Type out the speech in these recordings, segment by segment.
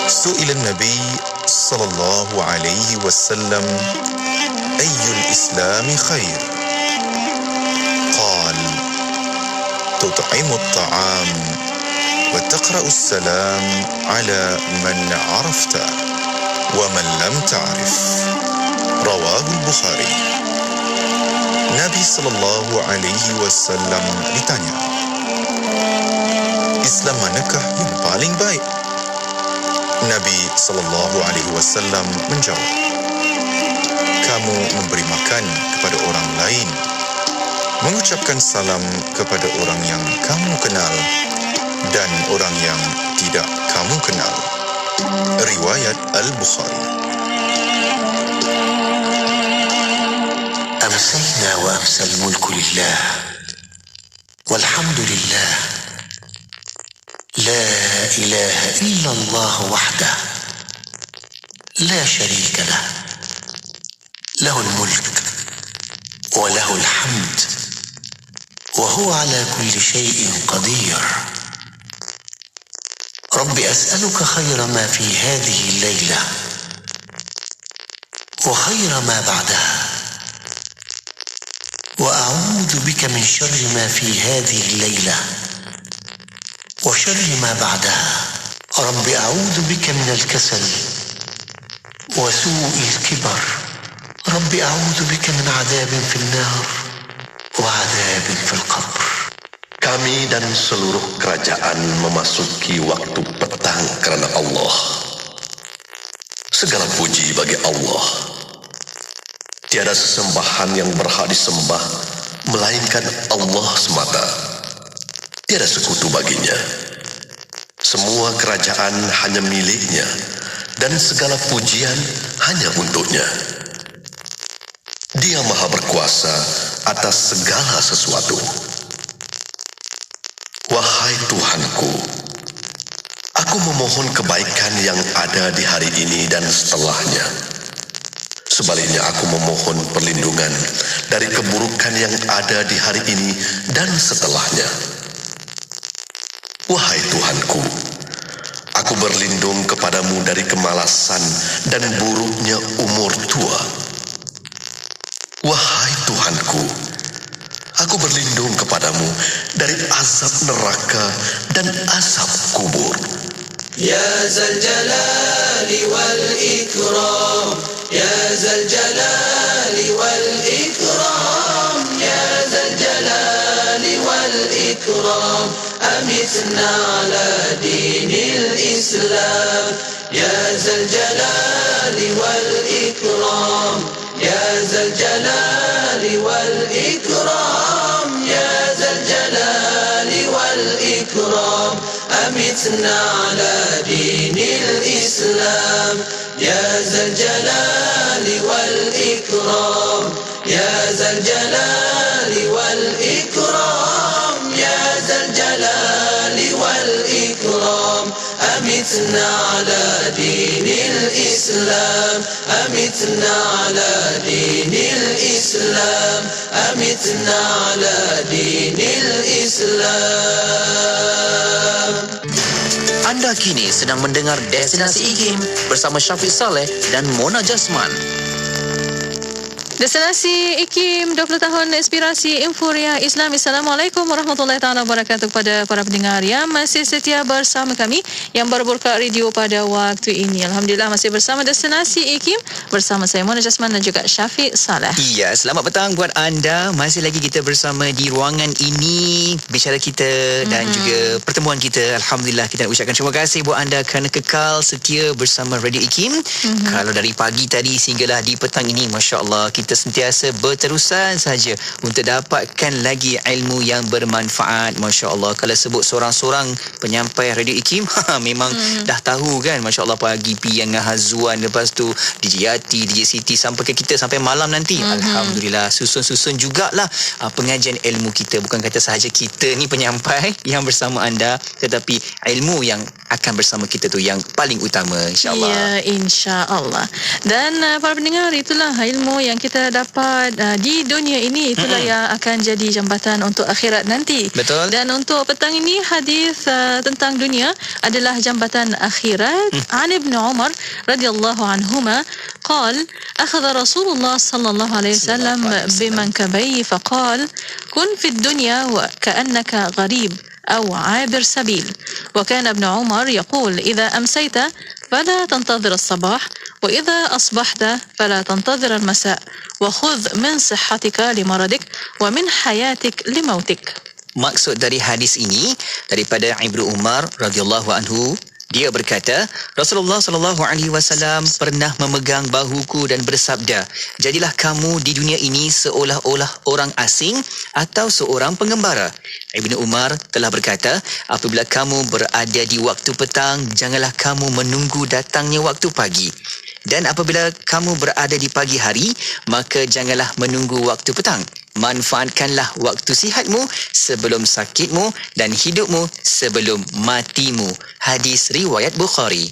سئل النبي صلى الله عليه وسلم: أي الإسلام خير؟ قال: تطعم الطعام وتقرأ السلام على من عرفت ومن لم تعرف. رواه البخاري. Nabi SAW ditanya, Islam manakah yang paling baik? Nabi SAW menjawab, kamu memberi makan kepada orang lain, mengucapkan salam kepada orang yang kamu kenal dan orang yang tidak kamu kenal. Riwayat Al-Bukhari. أمسينا وأمسى الملك لله والحمد لله لا إله إلا الله وحده لا شريك له له الملك وله الحمد وهو على كل شيء قدير. رب أسألك خير ما في هذه الليلة وخير ما بعدها، وأعوذ بك من شر ما في هذه الليلة وشر ما بعدها. رب أعوذ بك من الكسل وسوء الكبر. رب أعوذ بك من عذاب في النار وعذاب في القبر. Kami dan seluruh kerajaan memasuki waktu petang kerana Allah. Segala puji bagi Allah. Tiada sesembahan yang berhak disembah melainkan Allah semata. Tiada sekutu baginya. Semua kerajaan hanya miliknya dan segala pujian hanya untuknya. Dia Maha berkuasa atas segala sesuatu. Wahai Tuhanku, aku memohon kebaikan yang ada di hari ini dan setelahnya. Sebaliknya aku memohon perlindungan dari keburukan yang ada di hari ini dan setelahnya. Wahai Tuhanku, aku berlindung kepadamu dari kemalasan dan buruknya umur tua. Wahai Tuhanku, aku berlindung kepadamu dari azab neraka dan azab kubur. Ya Zal Jalali wal Ikram, Ya Zal Jalali wal Ikram, Ya Zal Jalali wal Ikram, amitna ala dinil Islam. Ya Zal Jalali wal Ikram, Ya Zal Jalali wal Ikram, Ya Zal Jalali wal Ikram, amitna ala dinil Islam. Ya Zal Jalali wal Ikram, Ya Zal Jalali wal Ikram, Ya Zal Jalali wal Ikram, amitna ala dinil Islam. Amitna ala dinil Islam, amitna ala dinil Islam. Anda kini sedang mendengar Destinasi IKIM bersama Syafiq Saleh dan Mona Jasman. Destinasi IKIM 20 tahun inspirasi Inforia Islam. Assalamualaikum warahmatullahi taala wabarakatuh kepada para pendengar yang masih setia bersama kami yang baru buka radio pada waktu ini. Alhamdulillah masih bersama Destinasi IKIM bersama saya Mona Jasman dan juga Syafiq Saleh. Ya, selamat petang buat anda. Masih lagi kita bersama di ruangan ini, bicara kita dan juga pertemuan kita. Alhamdulillah kita nak ucapkan terima kasih buat anda kerana kekal setia bersama Radio IKIM. Kalau dari pagi tadi sehinggalah di petang ini, masya-Allah kita sentiasa berterusan saja untuk dapatkan lagi ilmu yang bermanfaat. Masya-Allah, kalau sebut seorang-seorang penyampai Radio IKIM, memang dah tahu kan, masya-Allah, pagi Pian dengan Hazwan, lepas tu DJ Yati, DJ Siti sampai ke kita sampai malam nanti. Alhamdulillah, susun-susun jugalah pengajian ilmu kita. Bukan kata sahaja kita ni penyampai yang bersama anda, tetapi ilmu yang akan bersama kita tu yang paling utama, insya-Allah. Ya, insya-Allah. Dan para pendengar, itulah ilmu yang kita dapat di dunia ini, itulah yang akan jadi jambatan untuk akhirat nanti. Betul. Dan untuk petang ini, hadis tentang dunia adalah jambatan akhirat. An Ibn Umar radhiyallahu anhuma قال أخذ رسول الله صلى الله عليه وسلم بمنكبيه فقال كن في الدنيا وكأنك غريب أو عابر سبيل. وكان ابن عمر يقول إذا أمسيت فلا تنتظر الصباح وإذا أصبحت فلا تنتظر المساء وخذ من صحتك لمرضك ومن حياتك لموتك. Maksud dari hadis ini daripada Ibnu Umar radhiyallahu anhu, dia berkata, Rasulullah sallallahu alaihi wasallam pernah memegang bahuku dan bersabda, jadilah kamu di dunia ini seolah-olah orang asing atau seorang pengembara. Ibnu Umar telah berkata, apabila kamu berada di waktu petang, janganlah kamu menunggu datangnya waktu pagi. Dan apabila kamu berada di pagi hari, maka janganlah menunggu waktu petang. Manfaatkanlah waktu sihatmu sebelum sakitmu dan hidupmu sebelum matimu. Hadis riwayat Bukhari.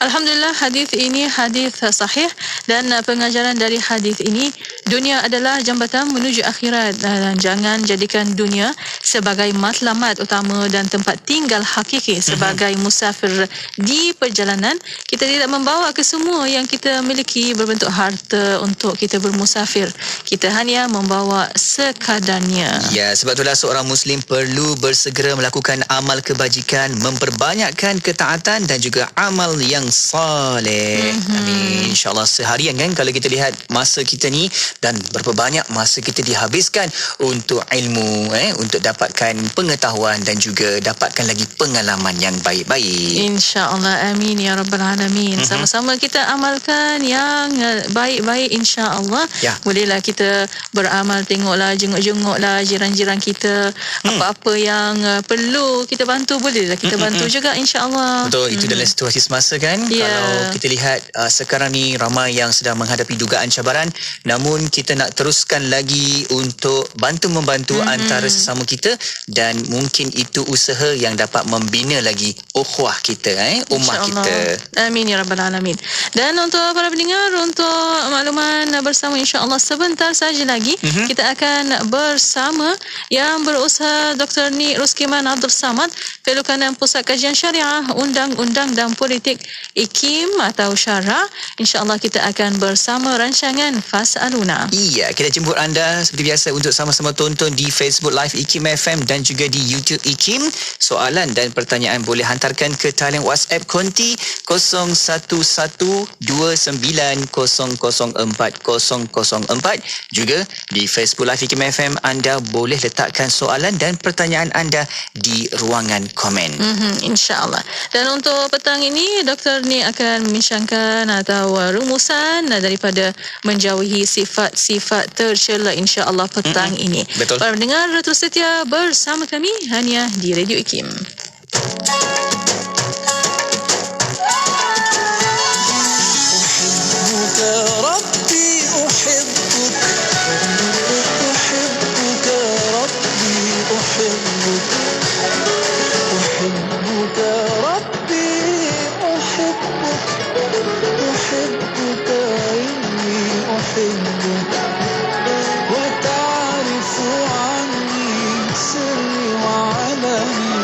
Alhamdulillah, hadis ini hadis sahih, dan pengajaran dari hadis ini, dunia adalah jambatan menuju akhirat, dan jangan jadikan dunia sebagai matlamat utama dan tempat tinggal hakiki. Sebagai musafir di perjalanan, kita tidak membawa kesemua yang kita miliki berbentuk harta untuk kita bermusafir. Kita hanya membawa sekadarnya. Ya, sebab itulah seorang Muslim perlu bersegera melakukan amal kebajikan, memperbanyakkan ketaatan dan juga amal yang soleh. Amin. InsyaAllah seharian kan, kalau kita lihat masa kita ni, dan berapa banyak masa kita dihabiskan untuk ilmu, untuk dapatkan pengetahuan dan juga dapatkan lagi pengalaman yang baik-baik. InsyaAllah, amin ya Rabbal Alamin. Sama-sama kita amalkan yang baik-baik, insyaAllah. Ya. Bolehlah kita beramal, tengoklah, jenguk-jenguklah jiran-jiran kita. Apa-apa yang perlu kita bantu, bolehlah kita bantu juga, insyaAllah. Betul, itu dalam situasi semasa kan. Ya. Kalau kita lihat sekarang ni ramai yang sedang menghadapi dugaan cabaran, namun kita nak teruskan lagi untuk bantu-membantu antara sesama kita, dan mungkin itu usaha yang dapat membina lagi ukhuwah kita, ummah kita. Amin ya Rabbal Alamin. Dan untuk para pendengar, untuk makluman bersama, insyaAllah sebentar saja lagi kita akan bersama yang berusaha Dr. Ni Ruskiman Abdul Samad, Fellow Kanan Pusat Kajian Syariah, Undang-Undang dan Politik IKIM atau Syara. InsyaAllah kita akan bersama rancangan Fas'aluna. Iya, kita jemput anda seperti biasa untuk sama-sama tonton di Facebook Live IKIM FM dan juga di YouTube IKIM. Soalan dan pertanyaan boleh hantarkan ke talian WhatsApp konti 017129004004. Juga di Facebook Live IKIM FM, anda boleh letakkan soalan dan pertanyaan anda di ruangan komen. InsyaAllah. Dan untuk petang ini, Dr. Ni akan membincangkan atau rumusan daripada menjauhi sifat-sifat tercela, insyaAllah petang ini. Betul. Para pendengar, terus setia bersama kami hanya di Radio IKIM. وتعرف عني سري وعلني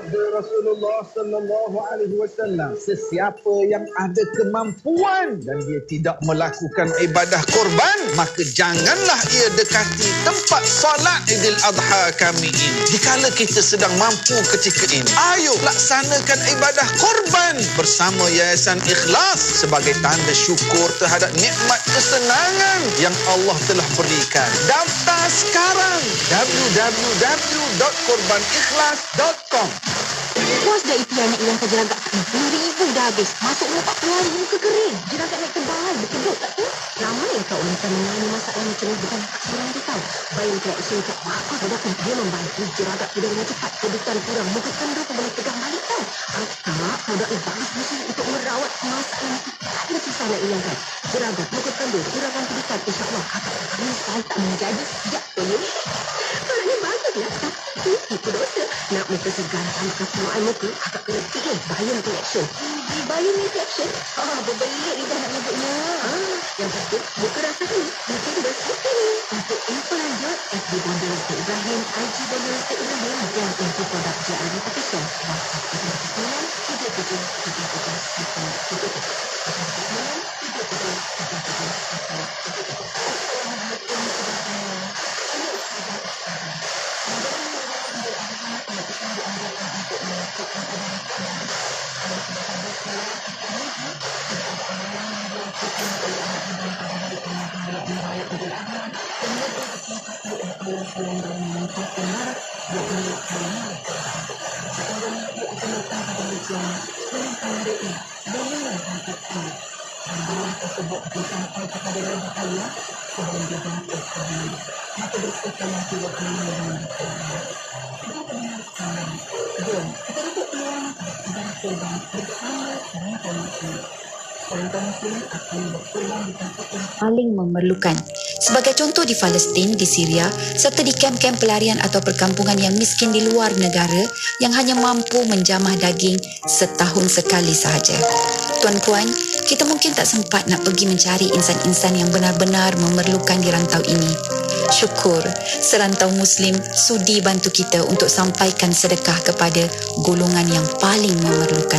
Sabda Rasulullah sallallahu alaihi wasallam, sesiapa yang ada kemampuan dan dia tidak melakukan ibadah korban, maka janganlah ia dekati tempat solat Idul Adha kami ini. Dikala kita sedang mampu ketika ini, ayo laksanakan ibadah korban bersama Yayasan Ikhlas sebagai tanda syukur terhadap nikmat kesenangan yang Allah telah berikan. Daftar sekarang www.korbanikhlas.com. Puas dah itu anak hilang ke jelagak. 10,000 dah habis. Masuk 40 hari muka kering. Jelagak naik tebal. Berkedut tak tu? Ramai yang tak wanita mengalami masalah yang cemas bukan tak seorang dia tahu. Bayan tidak isu tak apa sedangkan dia membantu jelagak tidak dengan cepat. Kedutan kurang. Muka kendur pun boleh pegang balik tau. Akak, produk yang bagus mesti untuk merawat masalah yang tak ada susah nak hilangkan. Jelagak, muka kendur, kurangan kedutan. InsyaAllah, kakak kami sekali tak menjadi sejak tu ya. Orangnya baguslah. Tapi itu dosa. Nak muka segar tanpa kesemuan muka, kakak kena pilih Bayan Collection. Bayan Collection? Berbelit lidah nak nyebutnya. Yang penting, muka rasa ni, muka dia seperti ni. Untuk info lanjut, FB Bonda Ustaz Ibrahim, IG Bonda Ustaz Ibrahim, dan info produk JRB Official. WhatsApp 7 paling memerlukan. Sebagai contoh di Palestin, di Syria, serta di kem-kem pelarian atau perkampungan yang miskin di luar negara yang hanya mampu menjamah daging setahun sekali sahaja. Tuan-puan, kita mungkin tak sempat nak pergi mencari insan-insan yang benar-benar memerlukan di rantau ini. Syukur, serantau Muslim sudi bantu kita untuk sampaikan sedekah kepada golongan yang paling memerlukan.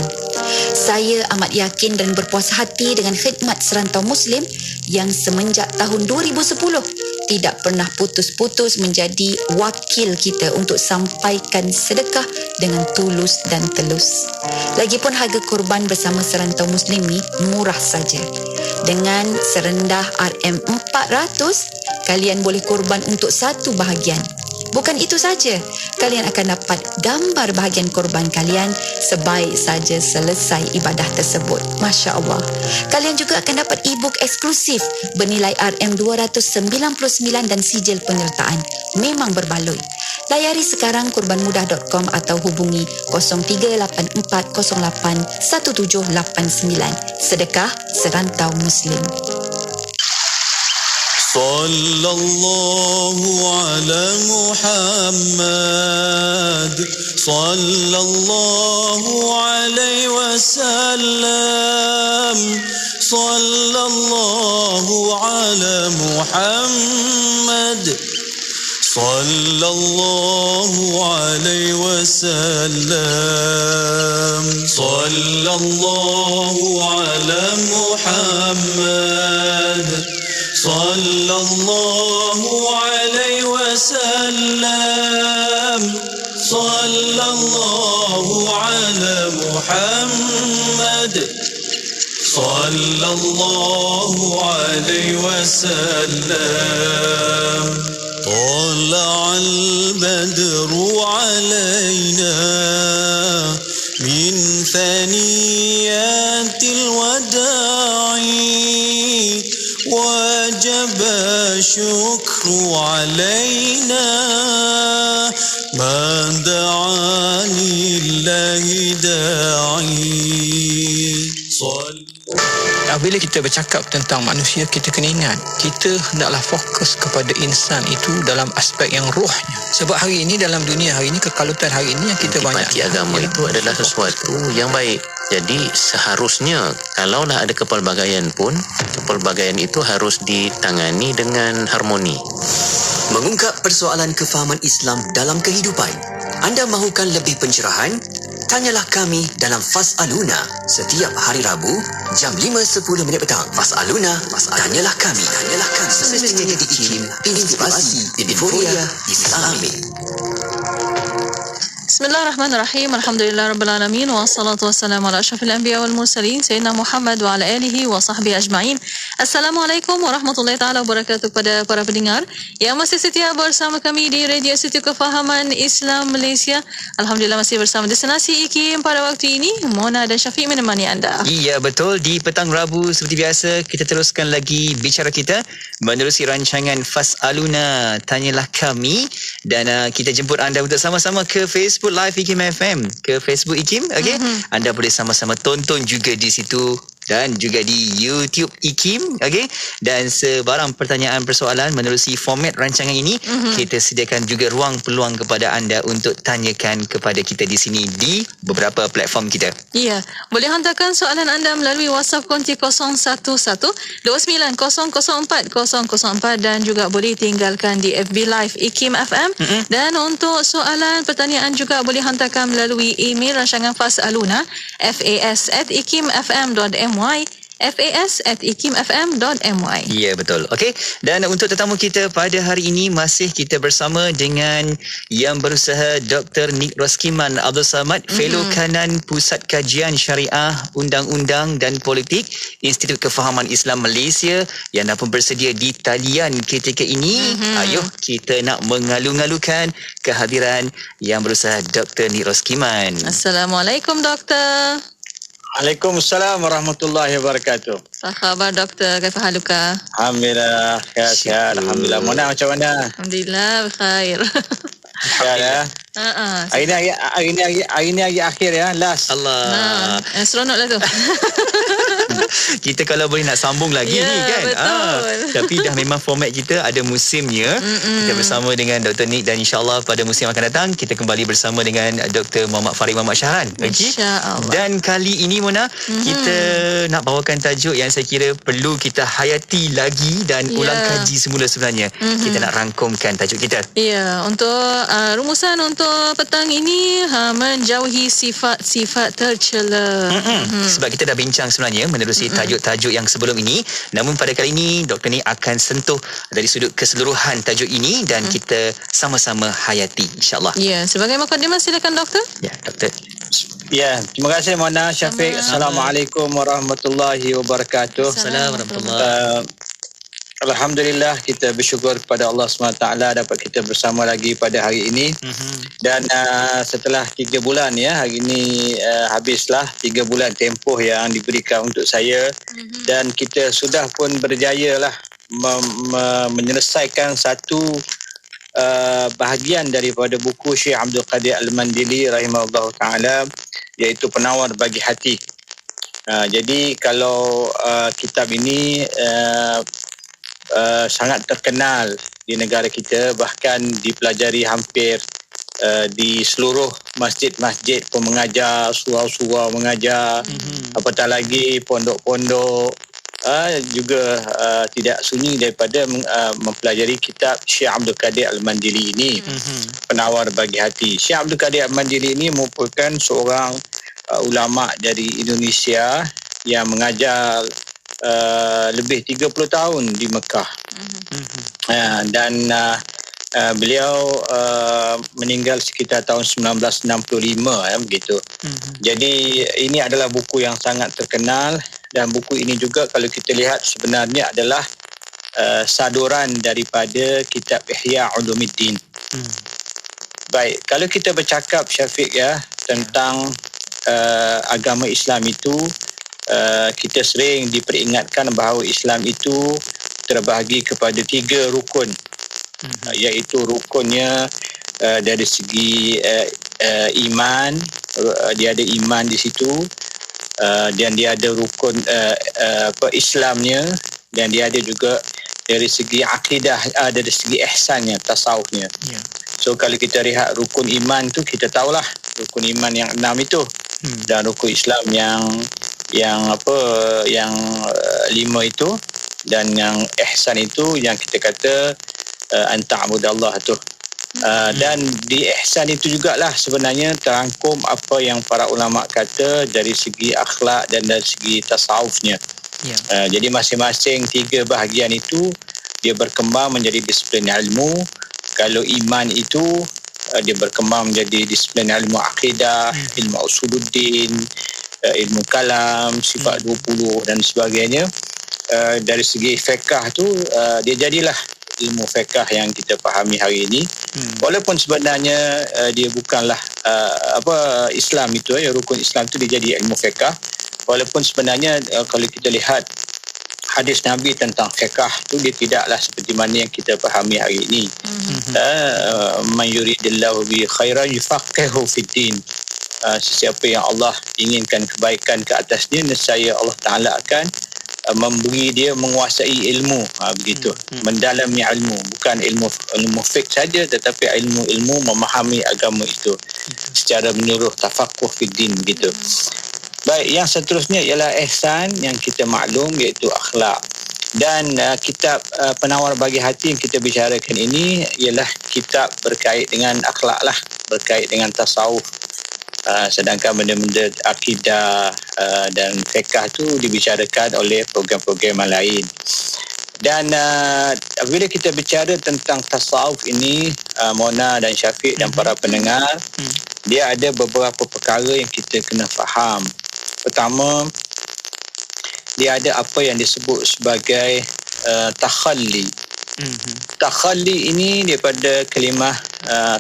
Saya amat yakin dan berpuas hati dengan khidmat serantau Muslim yang semenjak tahun 2010 tidak pernah putus-putus menjadi wakil kita untuk sampaikan sedekah dengan tulus dan telus. Lagipun harga korban bersama serantau Muslim ni murah saja. Dengan serendah RM400, kalian boleh korban untuk satu bahagian. Bukan itu saja, kalian akan dapat gambar bahagian korban kalian sebaik saja selesai ibadah tersebut. Masya Allah. Kalian juga akan dapat e-book eksklusif bernilai RM299 dan sijil penyertaan. Memang berbaloi. Layari sekarang korbanmudah.com atau hubungi 0384081789. Sedekah Serantau Muslim. Sallallahu ala Muhammad, sallallahu alaihi wasallam, sallallahu ala Muhammad, sallallahu alaihi wasallam, sallallahu ala Muhammad, sallallahu alaihi wasallam, sallallahu ala Muhammad, sallallahu alaihi wasallam. طلع البدر علينا من ثنيات الوداع وجب الشكر علينا ما دعا لله داعي. Bila kita bercakap tentang manusia, kita kena ingat, kita hendaklah fokus kepada insan itu dalam aspek yang rohnya. Sebab hari ini, dalam dunia hari ini, kekalutan hari ini yang kita banyak. Intisipati agama itu adalah sesuatu yang baik. Jadi seharusnya kalaulah ada kepelbagaian pun, kepelbagaian itu harus ditangani dengan harmoni. Mengungkap persoalan kefahaman Islam dalam kehidupan. Anda mahukan lebih pencerahan? Tanyalah kami dalam Fas'aluna setiap hari Rabu jam 5.10 petang. Fas'aluna, tanyalah kami. Semestinya di IKIM, inspirasi euforia Islami. Bismillahirrahmanirrahim. Alhamdulillahirabbil wassalatu wassalamu ala asyrafil anbiya wal mursalin sayyidina Muhammad wa ala alihi wa sahbihi ajma'in. Assalamualaikum warahmatullahi taala wabarakatuh kepada para pendengar yang masih setia bersama kami di Radio Institut Kefahaman Islam Malaysia. Alhamdulillah masih bersama destinasi IKIM pada waktu ini. Mona dan Syafiq menemani anda. Iya, betul. Di petang Rabu seperti biasa kita teruskan lagi bicara kita menerusi rancangan Fas'aluna, tanyalah kami, dan kita jemput anda untuk sama-sama ke Facebook Live IKIM FM, ke Facebook IKIM. Okey, anda boleh sama-sama tonton juga di situ dan juga di YouTube IKIM. Okey, dan sebarang pertanyaan persoalan menerusi format rancangan ini, kita sediakan juga ruang peluang kepada anda untuk tanyakan kepada kita di sini di beberapa platform kita. Ya, boleh hantarkan soalan anda melalui WhatsApp konti 011-2904-004 dan juga boleh tinggalkan di FB Live IKIM FM. Dan untuk soalan pertanyaan juga boleh hantarkan melalui email rancangan Fas'aluna fas@ikimfm.my fas@ikimfm.my. Ya, betul. Okey, dan untuk tetamu kita pada hari ini masih kita bersama dengan yang berusaha Dr. Nik Roskiman Abdul Samad, Fellow Kanan Pusat Kajian Syariah, Undang-Undang dan Politik Institut Kefahaman Islam Malaysia yang dah pun bersedia di talian ketika ini. Ayuh kita nak mengalu-ngalukan kehadiran yang berusaha Dr. Nik Roskiman. Assalamualaikum Doktor. Waalaikumsalam warahmatullahi wabarakatuh. Apa khabar Doktor? Kaifa haluka? Alhamdulillah, khair. Alhamdulillah. Mona macam mana? Alhamdulillah, berkhair. Khair ya. Hari ni hari akhir ya, last. Allah. Seronoklah tu. Kita kalau boleh nak sambung lagi ni kan. Betul. Tapi dah memang format kita ada musimnya. Kita bersama dengan Dr. Nik dan insya-Allah pada musim akan datang kita kembali bersama dengan Dr. Muhammad Farid Muhammad Syahran. Okey. Insya-Allah. Dan kali ini Mona, kita nak bawakan tajuk yang saya kira perlu kita hayati lagi dan ulang kaji semula sebenarnya. Kita nak rangkumkan tajuk kita. Ya, untuk rumusan untuk petang ini menjauhi sifat-sifat tercela. Sebab kita dah bincang sebenarnya menerusi tajuk-tajuk yang sebelum ini. Namun pada kali ini Dr. Ni akan sentuh dari sudut keseluruhan tajuk ini dan kita sama-sama hayati insya-Allah. Ya, sebagai mukadimah silakan Doktor. Ya, Doktor. Ya, terima kasih Mona, Syafiq. Assalamualaikum warahmatullahi wabarakatuh. Assalamualaikum warahmatullahi wabarakatuh. Alhamdulillah, kita bersyukur kepada Allah SWT dapat kita bersama lagi pada hari ini. Dan setelah 3 bulan ya, hari ini habislah 3 bulan tempoh yang diberikan untuk saya. Dan kita sudah pun berjaya lah menyelesaikan satu bahagian daripada buku Syekh Abdul Qadir Al-Mandili rahimahullah ta'ala, iaitu Penawar Bagi Hati. Jadi kalau kitab ini sangat terkenal di negara kita, bahkan dipelajari hampir di seluruh masjid-masjid pun mengajar, surau-surau mengajar, apatah lagi pondok-pondok juga tidak sunyi daripada mempelajari kitab Syekh Abdul Qadir Al-Mandili ini, Penawar Bagi Hati. Syekh Abdul Qadir Al-Mandili ini merupakan seorang ulama dari Indonesia yang mengajar lebih 30 tahun di Mekah. Dan beliau meninggal sekitar tahun 1965 begitu. Jadi ini adalah buku yang sangat terkenal, dan buku ini juga kalau kita lihat sebenarnya adalah saduran daripada kitab Ihya Ulumuddin. Baik, kalau kita bercakap Syafiq ya tentang agama Islam itu, kita sering diperingatkan bahawa Islam itu terbahagi kepada 3 rukun, iaitu rukunnya dari segi iman, dia ada iman di situ, dan dia ada rukun Islamnya, dan dia ada juga dari segi akidah, dari segi ihsannya, tasawufnya. So kalau kita lihat rukun iman tu, kita tahulah rukun iman yang 6 itu, dan rukun Islam yang 5 itu, dan yang ihsan itu yang kita kata anta'budallah tu. Dan di ihsan itu jugalah sebenarnya terangkum apa yang para ulama kata dari segi akhlak dan dari segi tasawufnya. Jadi masing-masing 3 bahagian itu dia berkembang menjadi disiplin ilmu. Kalau iman itu dia berkembang menjadi disiplin ilmu akidah, ilmu usuluddin, ilmu kalam, sifat 20 dan sebagainya. Dari segi fiqh tu dia jadilah ilmu fiqh yang kita fahami hari ini. Walaupun sebenarnya dia bukanlah Islam itu, rukun Islam itu dia jadi ilmu fiqh. Walaupun sebenarnya kalau kita lihat hadis Nabi tentang fiqh tu dia tidaklah seperti mana yang kita fahami hari ini. Man yuridillahu bi khairan yufaqihu fid din. Sesiapa yang Allah inginkan kebaikan ke atasnya, nescaya Allah Taala akan memberi dia menguasai ilmu, begitu, mendalami ilmu, bukan ilmu fiqh saja tetapi ilmu memahami agama itu secara menyeluruh, tafaqquh fid din, begitu. Baik, yang seterusnya ialah ihsan yang kita maklum, iaitu akhlak. Dan kitab penawar bagi hati yang kita bicarakan ini ialah kitab berkait dengan akhlak lah, berkait dengan tasawuf. Sedangkan benda-benda akidah dan fiqh tu dibicarakan oleh program-program lain. Dan bila kita bicara tentang tasawuf ini, Mona dan Syafiq dan para pendengar, dia ada beberapa perkara yang kita kena faham. Pertama, dia ada apa yang disebut sebagai takhalli. Takhalli ini daripada kalimah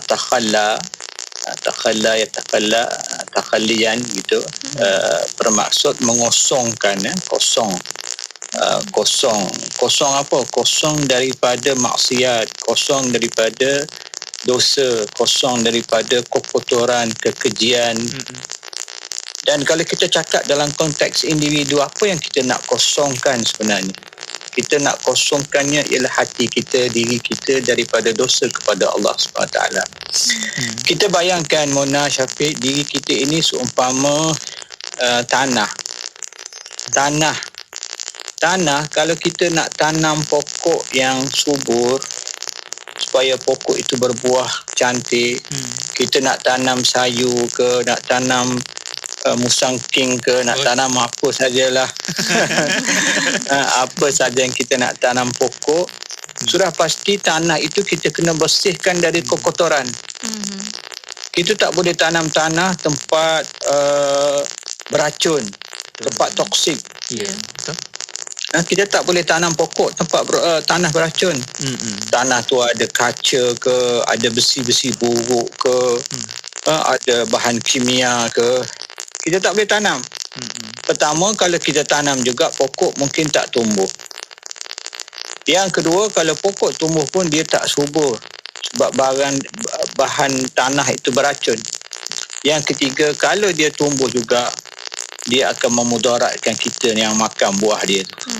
takhalla, takhalliyan gitu, bermaksud mengosongkan, kosong. Kosong apa? Kosong daripada maksiat, kosong daripada dosa, kosong daripada kekotoran, kekejian. Dan kalau kita cakap dalam konteks individu, apa yang kita nak kosongkan sebenarnya? Kita nak kosongkannya ialah hati kita, diri kita daripada dosa kepada Allah SWT. Kita bayangkan, Mona, Syafiq, diri kita ini seumpama tanah. Tanah, kalau kita nak tanam pokok yang subur, supaya pokok itu berbuah cantik, kita nak tanam sayu ke, nak tanam musangking ke, nak tanam apa sajalah. Apa saja yang kita nak tanam pokok, sudah pasti tanah itu kita kena bersihkan dari kekotoran. Kita tak boleh tanam tanah tempat beracun, tempat toksik. Kita tak boleh tanam pokok tempat tanah beracun. Tanah tu ada kaca ke, ada besi-besi buruk ke, ada bahan kimia ke, kita tak boleh tanam. Pertama, kalau kita tanam juga, pokok mungkin tak tumbuh. Yang kedua, kalau pokok tumbuh pun dia tak subur, sebab bahan tanah itu beracun. Yang ketiga, kalau dia tumbuh juga, dia akan memudaratkan kita yang makan buah dia tu.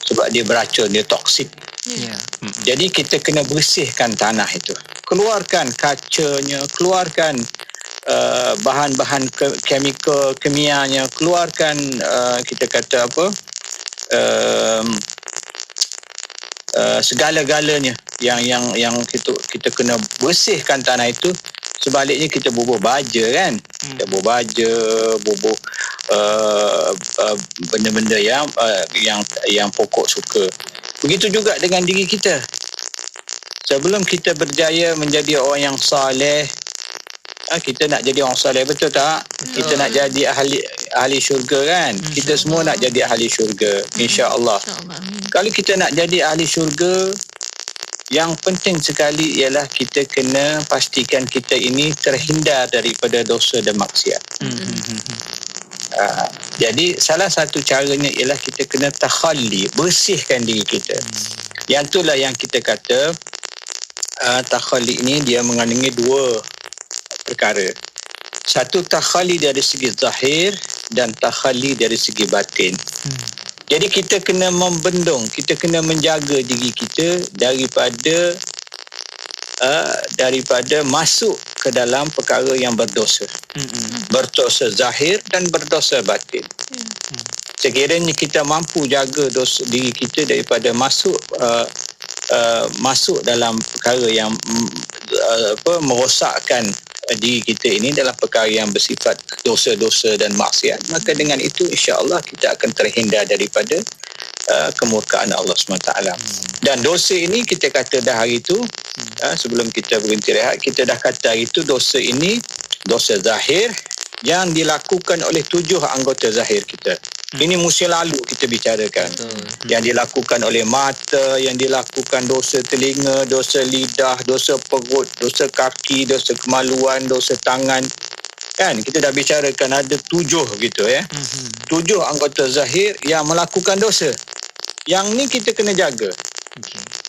Sebab dia beracun, dia toksik. Jadi kita kena bersihkan tanah itu. Keluarkan kacanya, keluarkan bahan-bahan kemikal, kimianya, keluarkan kita kata apa, segala-galanya yang kita kena bersihkan tanah itu. Sebaliknya kita bubuh baja kan, kita bubuh baja, bubuh benda-benda yang pokok suka. Begitu juga dengan diri kita. Sebelum kita berjaya menjadi orang yang saleh, kita nak jadi orang saleh, betul tak? Kita nak jadi ahli syurga kan? Kita semua nak jadi ahli syurga, insya-Allah. Kalau kita nak jadi ahli syurga, yang penting sekali ialah kita kena pastikan kita ini terhindar daripada dosa dan maksiat. Jadi salah satu caranya ialah kita kena takhalli, bersihkan diri kita. Yang itulah yang kita kata takhalli ini dia mengandungi 2 perkara. Satu, takhalli dari segi zahir dan takhalli dari segi batin. Jadi kita kena membendung, kita kena menjaga diri kita daripada masuk ke dalam perkara yang berdosa. Berdosa zahir dan berdosa batin. Sekiranya kita mampu jaga diri kita daripada masuk dalam perkara yang merosakkan diri kita ini dalam perkara yang bersifat dosa-dosa dan maksiat, maka dengan itu insya-Allah kita akan terhindar daripada kemurkaan Allah SWT. Dan dosa ini kita kata dah hari itu, sebelum kita berhenti rehat, kita dah kata hari itu dosa ini dosa zahir yang dilakukan oleh 7 anggota zahir kita. Ini musim lalu kita bicarakan. Yang dilakukan oleh mata, yang dilakukan dosa telinga, dosa lidah, dosa perut, dosa kaki, dosa kemaluan, dosa tangan. Kan kita dah bicarakan ada 7 gitu ya. 7 anggota zahir yang melakukan dosa. Yang ni kita kena jaga.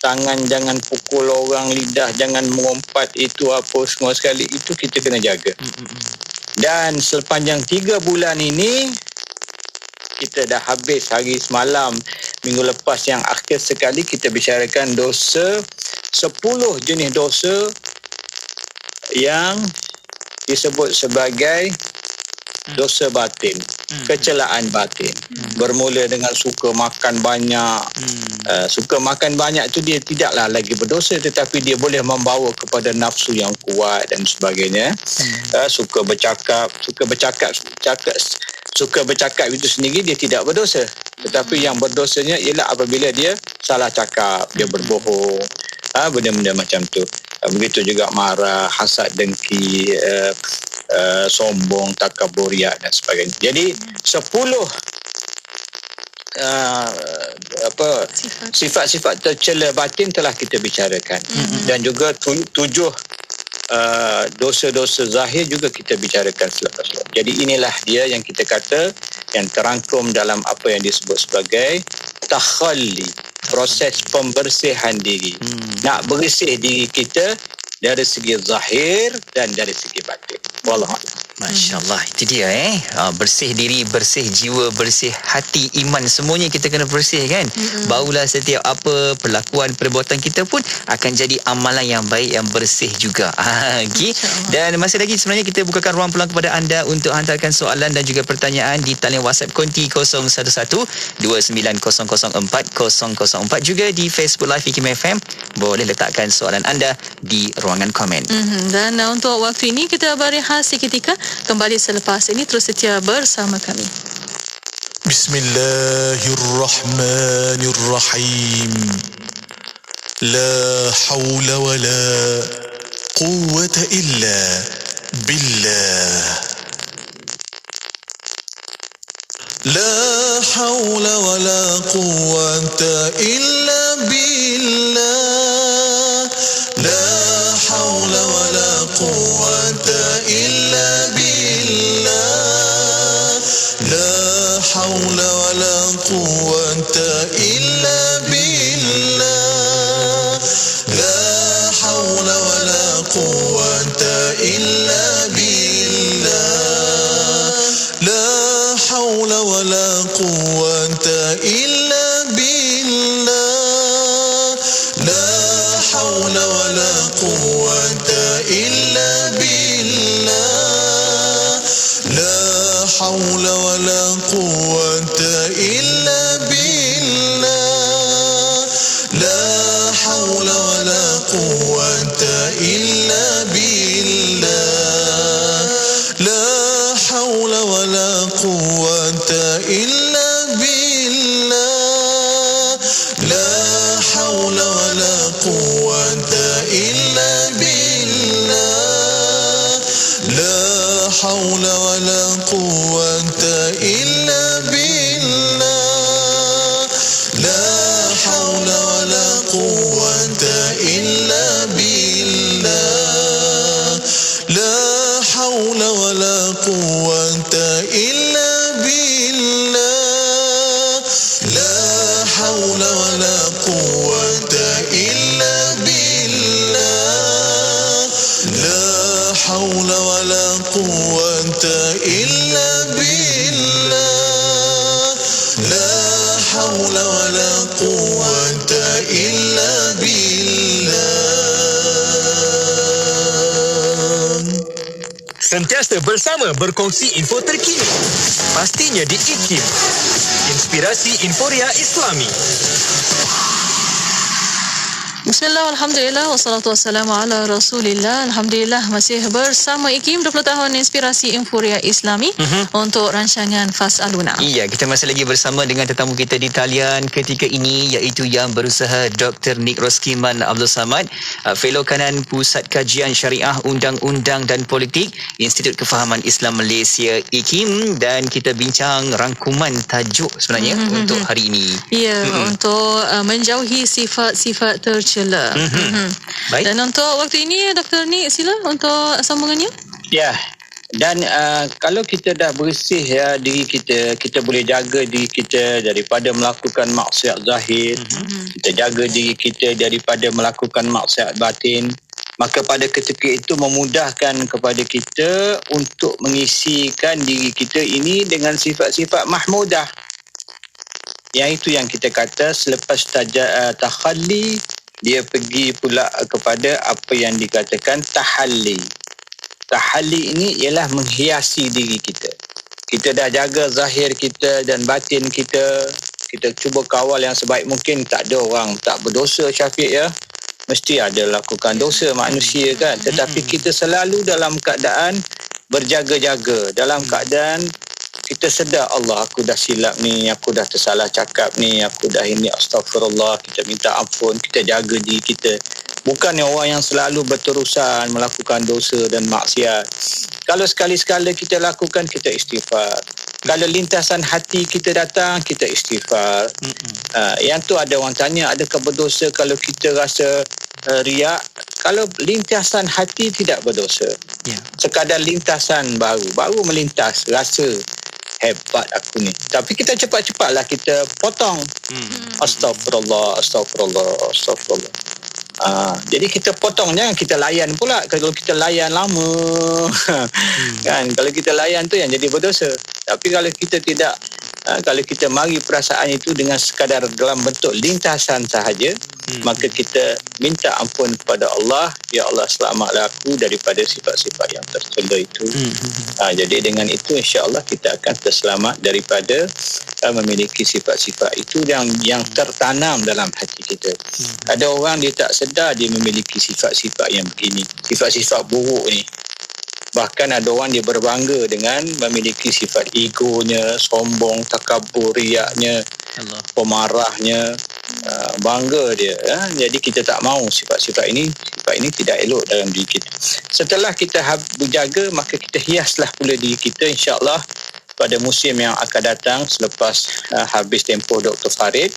Tangan jangan pukul orang, lidah jangan mengumpat, itu apa semua sekali, itu kita kena jaga. Dan sepanjang 3 bulan ini kita dah habis hari semalam minggu lepas yang akhir sekali kita bicarakan dosa 10 jenis dosa yang disebut sebagai dosa batin, kecelaan batin. Bermula dengan suka makan banyak. Suka makan banyak tu dia tidaklah lagi berdosa, tetapi dia boleh membawa kepada nafsu yang kuat dan sebagainya. Suka bercakap itu sendiri dia tidak berdosa, tetapi yang berdosanya ialah apabila dia salah cakap, dia berbohong, benda-benda macam tu. Begitu juga marah, hasad, dengki, sombong, takaburiat dan sebagainya. Jadi 10 sifat-sifat tercela batin telah kita bicarakan. Dan juga 7 dosa-dosa zahir juga kita bicarakan selepas. Jadi inilah dia yang kita kata yang terangkum dalam apa yang disebut sebagai takhalli, proses pembersihan diri. Nak bersih diri kita dari segi zahir dan dari segi batin. Wallahualam. Masya-Allah, itu dia bersih diri, bersih jiwa, bersih hati, iman, semuanya kita kena bersih kan. Barulah setiap apa perlakuan, perbuatan kita pun akan jadi amalan yang baik, yang bersih juga. Okay. Dan masih lagi sebenarnya kita bukakan ruang peluang kepada anda untuk hantarkan soalan dan juga pertanyaan di talian WhatsApp konti 011-29004004, juga di Facebook Live Hikmah FM. Boleh letakkan soalan anda di ruangan komen. Dan untuk waktu ini kita berehat seketika. Kembali selepas ini, terus setia bersama kami. Bismillahirrahmanirrahim. La hawla wa la quwwata illa billah. La hawla wa la quwwata illa billah. La hawla wa la quwwata illa billah. La hawla wa la quwwata illa billah. La hawla wa la quwwata illa billah. La hawla wa la quwwata illa billah. La hawla wa la quwwata illa billah. La hawla wa la quwwata illa billah. La hawla wa la quwwata illa billah. La hawla wa la quwwata illa billah. La hawla wa la quwwata illa billah. La hawla wa la quwwata illa billah. La hawla wa la quwwata illa billah. La hawla wa la quwwata illa billah. La hawla wa la quwwata illa billah. La hawla wa la quwwata illa billah. La hawla wa la quwwata illa billah. Sentiasa bersama berkongsi info terkini. Pastinya di IKIM, Inspirasi Inforia Islami. Bismillah, alhamdulillah, wassalatu wassalamu ala rasulillah. Alhamdulillah, masih bersama IKIM 20 tahun inspirasi Inforia Islami untuk rancangan Fas'aluna. Iya, kita masih lagi bersama dengan tetamu kita di talian ketika ini, iaitu yang berusaha Dr. Nik Roskiman Abdul Samad, Fellow Kanan Pusat Kajian Syariah, Undang-Undang dan Politik, Institut Kefahaman Islam Malaysia IKIM, dan kita bincang rangkuman tajuk sebenarnya untuk hari ini. Ya, untuk menjauhi sifat-sifat tercela. Baik. Dan untuk waktu ini, Dr. Nik, sila untuk sambungannya. Ya, dan kalau kita dah bersih ya diri kita, kita boleh jaga diri kita daripada melakukan maksiat zahir, kita jaga diri kita daripada melakukan maksiat batin, maka pada ketika itu memudahkan kepada kita untuk mengisikan diri kita ini dengan sifat-sifat mahmudah. Yang itu yang kita kata selepas takhalli, dia pergi pula kepada apa yang dikatakan tahalli. Tahalli ini ialah menghiasi diri kita. Kita dah jaga zahir kita dan batin kita. Kita cuba kawal yang sebaik mungkin. Tak ada orang tak berdosa, Syafiq ya. Mesti ada lakukan dosa manusia kan. Tetapi kita selalu dalam keadaan berjaga-jaga. Dalam keadaan kita sedar, Allah, aku dah silap ni, aku dah tersalah cakap ni, aku dah ini, astagfirullah, kita minta ampun, kita jaga diri kita. Bukan orang yang selalu berterusan melakukan dosa dan maksiat. Kalau sekali-sekala kita lakukan, kita istighfar. Kalau lintasan hati kita datang, kita istighfar. Yang tu ada orang tanya, adakah berdosa kalau kita rasa riak? Kalau lintasan hati tidak berdosa. Sekadar lintasan baru melintas, rasa hebat aku ni. Tapi kita cepat-cepatlah kita potong. Astagfirullah. Jadi kita potong, jangan kita layan pula. Kalau kita layan lama kan, kalau kita layan tu yang jadi berdosa. Tapi kalau kita tidak, kalau kita mari perasaan itu dengan sekadar dalam bentuk lintasan sahaja, maka kita minta ampun kepada Allah, ya Allah, selamatlah aku daripada sifat-sifat yang tercela itu. Jadi dengan itu insya-Allah kita akan terselamat daripada memiliki sifat-sifat itu yang tertanam dalam hati kita. Ada orang dia tak sedar dia memiliki sifat-sifat yang begini, sifat-sifat buruk ni. Bahkan ada orang dia berbangga dengan memiliki sifat egonya, sombong, takabur, riaknya, pemarahnya, bangga dia. Jadi kita tak mahu sifat ini tidak elok dalam diri kita. Setelah kita berjaga, maka kita hiaslah pula diri kita, insya-Allah pada musim yang akan datang selepas habis tempoh Dr. Farid,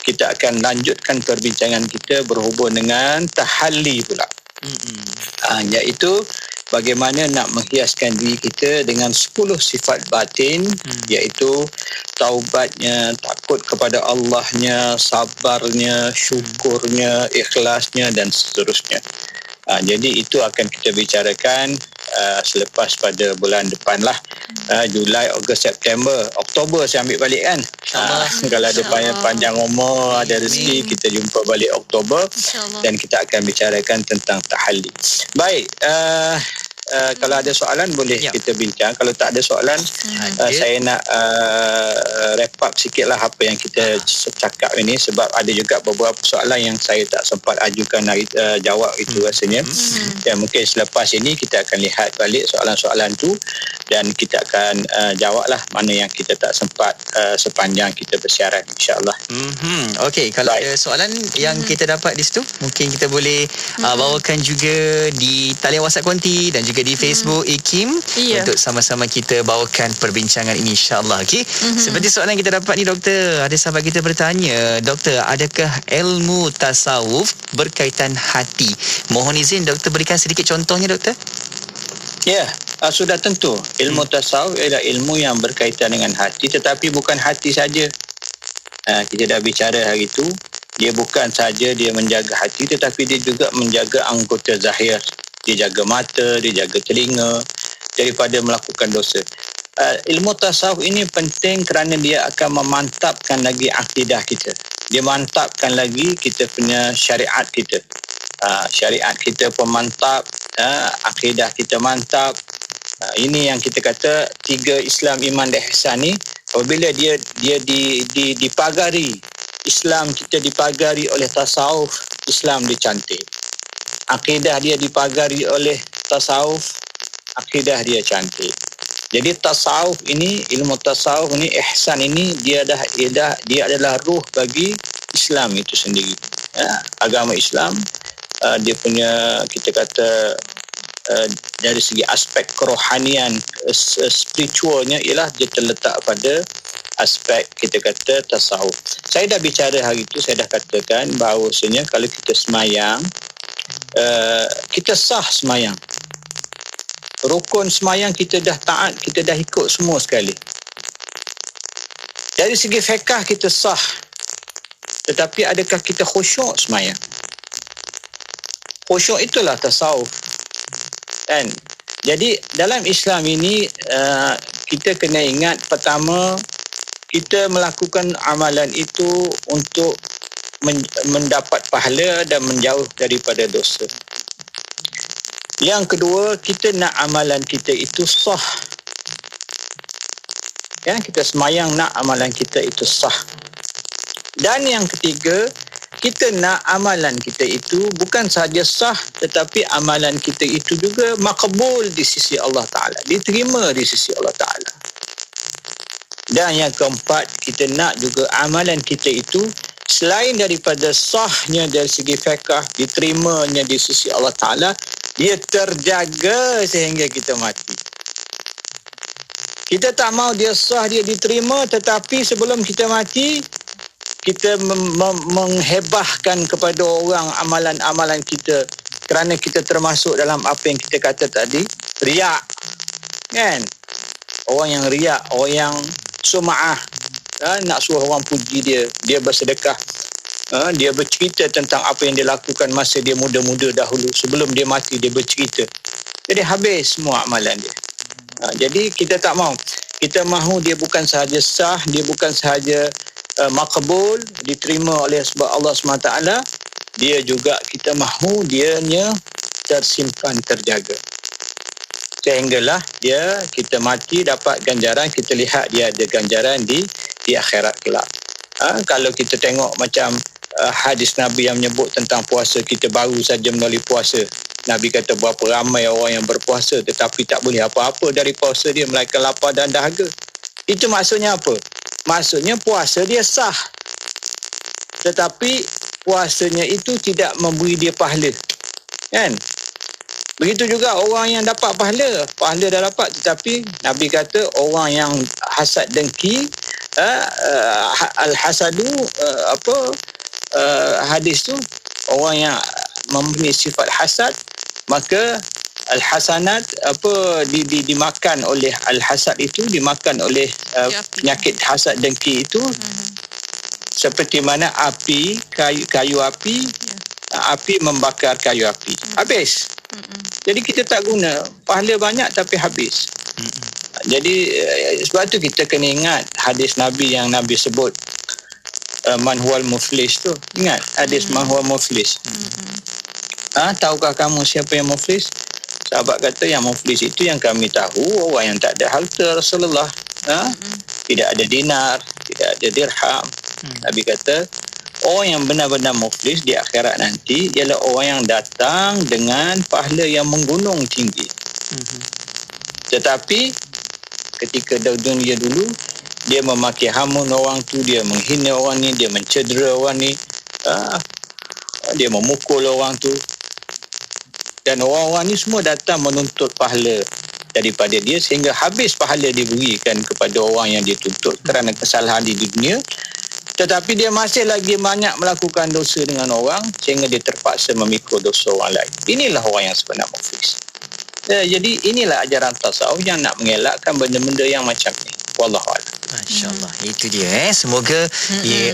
kita akan lanjutkan perbincangan kita berhubung dengan tahalli pula. Iaitu bagaimana nak menghiaskan diri kita dengan 10 sifat batin, iaitu taubatnya, takut kepada Allahnya, sabarnya, syukurnya, ikhlasnya dan seterusnya. Jadi itu akan kita bicarakan selepas pada bulan depan lah. Julai, Ogos, September, Oktober saya ambil balik kan. Kalau ada panjang umur, ada rezeki, kita jumpa balik Oktober dan kita akan bicarakan tentang tahalli. Baik, kalau ada soalan boleh kita bincang. Kalau tak ada soalan, saya nak wrap up sikit lah apa yang kita cakap ini, sebab ada juga beberapa soalan yang saya tak sempat ajukan jawab itu rasanya. Dan mungkin selepas ini kita akan lihat balik soalan-soalan tu dan kita akan jawablah mana yang kita tak sempat sepanjang kita bersiaran, insya-Allah. Okey, kalau ada soalan yang kita dapat di situ, mungkin kita boleh bawakan juga di talian WhatsApp konti dan juga di Facebook IKIM untuk sama-sama kita bawakan perbincangan ini, insya-Allah. Okey. Seperti soalan yang kita dapat ni, doktor, ada sahabat kita bertanya, doktor, adakah ilmu tasawuf berkaitan hati? Mohon izin doktor berikan sedikit contohnya, doktor. Ya, sudah tentu ilmu tasawuf ialah ilmu yang berkaitan dengan hati, tetapi bukan hati saja. Kita dah bicara hari itu, dia bukan saja dia menjaga hati, tetapi dia juga menjaga anggota zahir. Dia jaga mata, dia jaga telinga daripada melakukan dosa. Ilmu tasawuf ini penting kerana dia akan memantapkan lagi akidah kita. Dia mantapkan lagi kita punya syariat kita. Syariat kita pun mantap, akidah kita mantap. Ini yang kita kata 3 Islam, iman dan ihsan ni, apabila dia dipagari, Islam kita dipagari oleh tasawuf, Islam dia cantik. Akidah dia dipagari oleh tasawuf, akidah dia cantik. Jadi tasawuf ini, ilmu tasawuf ini, ihsan ini dia adalah ruh bagi Islam itu sendiri. Ya, agama Islam dia punya, kita kata dari segi aspek kerohanian, spiritualnya ialah dia terletak pada aspek, kita kata, tasawuf. Saya dah bicara hari itu, saya dah katakan bahawasanya kalau kita semayang, kita sah semayang. Rukun semayang kita dah taat, kita dah ikut semua sekali. Dari segi fiqh kita sah. Tetapi adakah kita khusyuk semayang? Khusyuk itulah tasawuf. Kan? Jadi dalam Islam ini kita kena ingat, pertama, kita melakukan amalan itu untuk mendapat pahala dan menjauh daripada dosa. Yang kedua, kita nak amalan kita itu sah. Ya, kita semayang nak amalan kita itu sah. Dan yang ketiga, kita nak amalan kita itu bukan sahaja sah, tetapi amalan kita itu juga makbul di sisi Allah Ta'ala, diterima di sisi Allah Ta'ala. Dan yang keempat, kita nak juga amalan kita itu selain daripada sahnya dari segi fiqh, diterimanya di sisi Allah Ta'ala, dia terjaga sehingga kita mati. Kita tak mau dia sah, dia diterima, tetapi sebelum kita mati, kita menghebahkan kepada orang amalan-amalan kita, kerana kita termasuk dalam apa yang kita kata tadi, riak. Kan? Orang yang riak, orang yang sum'ah, nak suruh orang puji dia bersedekah. Dia bercerita tentang apa yang dia lakukan masa dia muda-muda dahulu. Sebelum dia mati, dia bercerita. Jadi habis semua amalan dia. Jadi kita tak mahu. Kita mahu dia bukan sahaja sah, dia bukan sahaja makbul, diterima oleh sebab Allah SWT. Dia juga kita mahu dianya tersimpan, terjaga. Sehinggalah kita mati dapat ganjaran. Kita lihat dia ada ganjaran di akhirat kelak. Kalau kita tengok macam hadis Nabi yang menyebut tentang puasa, kita baru saja melalui puasa. Nabi kata berapa ramai orang yang berpuasa tetapi tak boleh apa-apa dari puasa dia, melainkan lapar dan dahaga. Itu maksudnya apa? Maksudnya puasa dia sah, tetapi puasanya itu tidak memberi dia pahala. Kan? Begitu juga orang yang dapat pahala dah dapat, tetapi Nabi kata orang yang hasad dengki, al-hasadu, hadis tu, orang yang mempunyai sifat hasad, maka al-hasanat dimakan oleh al-hasad itu, dimakan oleh penyakit hasad dengki itu, seperti mana api, kayu api, api membakar kayu api, habis. Jadi kita tak guna, pahala banyak tapi habis. Jadi sebab tu kita kena ingat hadis Nabi yang Nabi sebut, man huwal muflis tu. Ingat hadis man huwal muflis. Tahukah kamu siapa yang muflis? Sahabat kata yang muflis itu yang kami tahu orang yang tak ada harta Rasulullah. Tidak ada dinar, tidak ada dirham. Nabi kata orang yang benar-benar muflis di akhirat nanti ialah orang yang datang dengan pahala yang menggunung tinggi. Tetapi ketika dunia dulu, dia memaki hamun orang tu, dia menghina orang ni, dia mencedera orang ni, dia memukul orang tu. Dan orang-orang ni semua datang menuntut pahala daripada dia, sehingga habis pahala diberikan kepada orang yang dia tuntut kerana kesalahan di dunia. Tetapi dia masih lagi banyak melakukan dosa dengan orang, sehingga dia terpaksa memikul dosa orang lain. Inilah orang yang sebenar muflis. Jadi inilah ajaran tasawuf yang nak mengelakkan benda-benda yang macam ni. Wallahualam. Masya-Allah. Itu dia. Semoga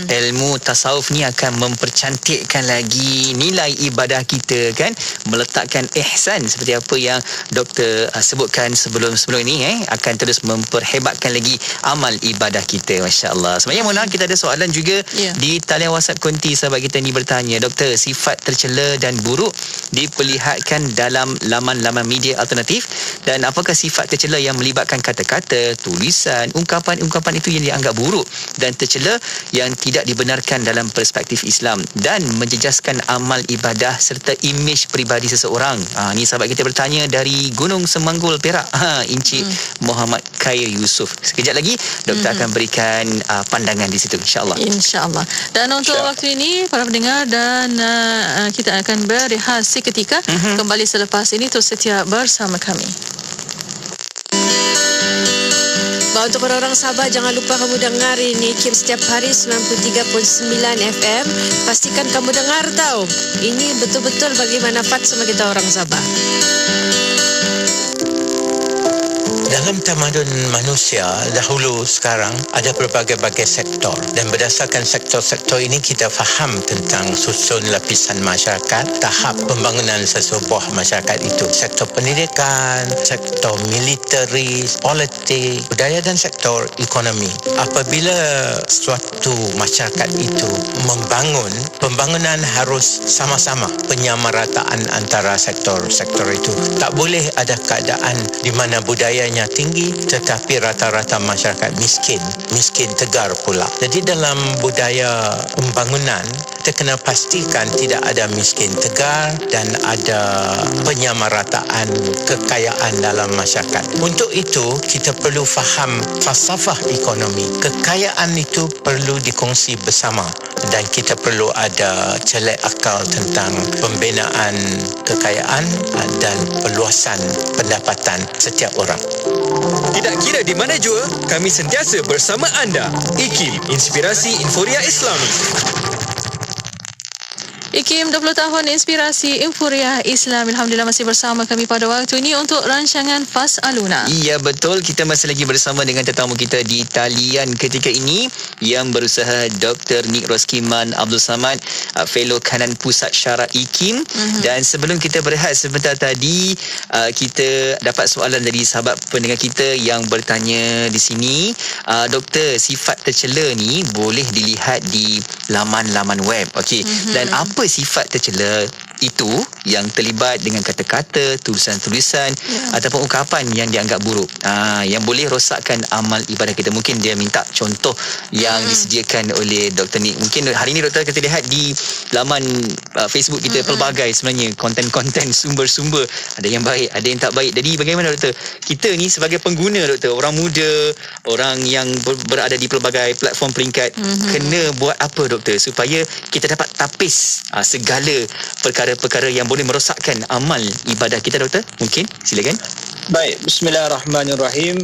ilmu tasawuf ni akan mempercantikkan lagi nilai ibadah kita, kan, meletakkan ihsan seperti apa yang doktor sebutkan sebelum ini, akan terus memperhebatkan lagi amal ibadah kita. Masya-Allah. Sebenarnya Mona, kita ada soalan juga di talian WhatsApp konti. Sahabat kita ni bertanya, doktor, sifat tercela dan buruk diperlihatkan dalam laman-laman media alternatif, dan apakah sifat tercela yang melibatkan kata-kata, tulisan, ungkapan-ungkapan ungkapan itu yang dianggap buruk dan tercela yang tidak dibenarkan dalam perspektif Islam dan menjejaskan amal ibadah serta imej peribadi seseorang. Ni sahabat kita bertanya dari Gunung Semanggul, Perak. Encik Muhammad Khair Yusof. Sekejap lagi doktor akan berikan pandangan di situ, insya-Allah. InsyaAllah. Dan untuk waktu ini para pendengar dan kita akan berehat seketika. Kembali selepas ini, terus setia bersama kami. Untuk orang-orang Sabah, jangan lupa kamu dengar ini Kim setiap hari 93.9 FM. Pastikan kamu dengar tau. Ini betul-betul bagi manfaat sama kita orang Sabah. Dalam tamadun manusia dahulu sekarang ada berbagai-bagai sektor dan berdasarkan sektor-sektor ini kita faham tentang susun lapisan masyarakat, tahap pembangunan sesebuah masyarakat itu. Sektor pendidikan, sektor militeri, politik, budaya dan sektor ekonomi. Apabila suatu masyarakat itu membangun, pembangunan harus sama-sama, penyamarataan antara sektor-sektor itu. Tak boleh ada keadaan di mana budayanya tinggi tetapi rata-rata masyarakat miskin tegar pula. Jadi dalam budaya pembangunan kita kena pastikan tidak ada miskin tegar dan ada penyamarataan kekayaan dalam masyarakat. Untuk itu kita perlu faham falsafah ekonomi. Kekayaan itu perlu dikongsi bersama dan kita perlu ada celek akal tentang pembinaan kekayaan dan perluasan pendapatan setiap orang. Tidak kira di mana jua, kami sentiasa bersama anda. IKIM, Inspirasi Inforia Islami. IKIM 20 tahun Inspirasi Inforia Islam. Alhamdulillah masih bersama kami pada waktu ini untuk rancangan Fas'aluna. Ya, betul. Kita masih lagi bersama dengan tetamu kita di talian ketika ini yang berusaha Dr. Nik Roskiman Abdul Samad, Fellow Kanan Pusat Syarat IKIM. Dan sebelum kita berehat sebentar tadi, kita dapat soalan dari sahabat pendengar kita yang bertanya di sini, Doktor, sifat tercela ni boleh dilihat di laman-laman web. Okey. Dan apa sifat tercela itu yang terlibat dengan kata-kata, tulisan-tulisan ataupun ungkapan yang dianggap buruk, yang boleh rosakkan amal ibadah kita. Mungkin dia minta contoh yang disediakan oleh Dr. Nik. Mungkin hari ini doktor kita lihat di laman Facebook kita pelbagai sebenarnya konten-konten, sumber-sumber, ada yang baik, ada yang tak baik. Jadi bagaimana doktor, kita ni sebagai pengguna doktor, orang muda, orang yang berada di pelbagai platform peringkat, kena buat apa doktor supaya kita dapat tapis segala perkara-perkara yang boleh merosakkan amal ibadah kita, doktor? Mungkin silakan. Baik, bismillahirrahmanirrahim.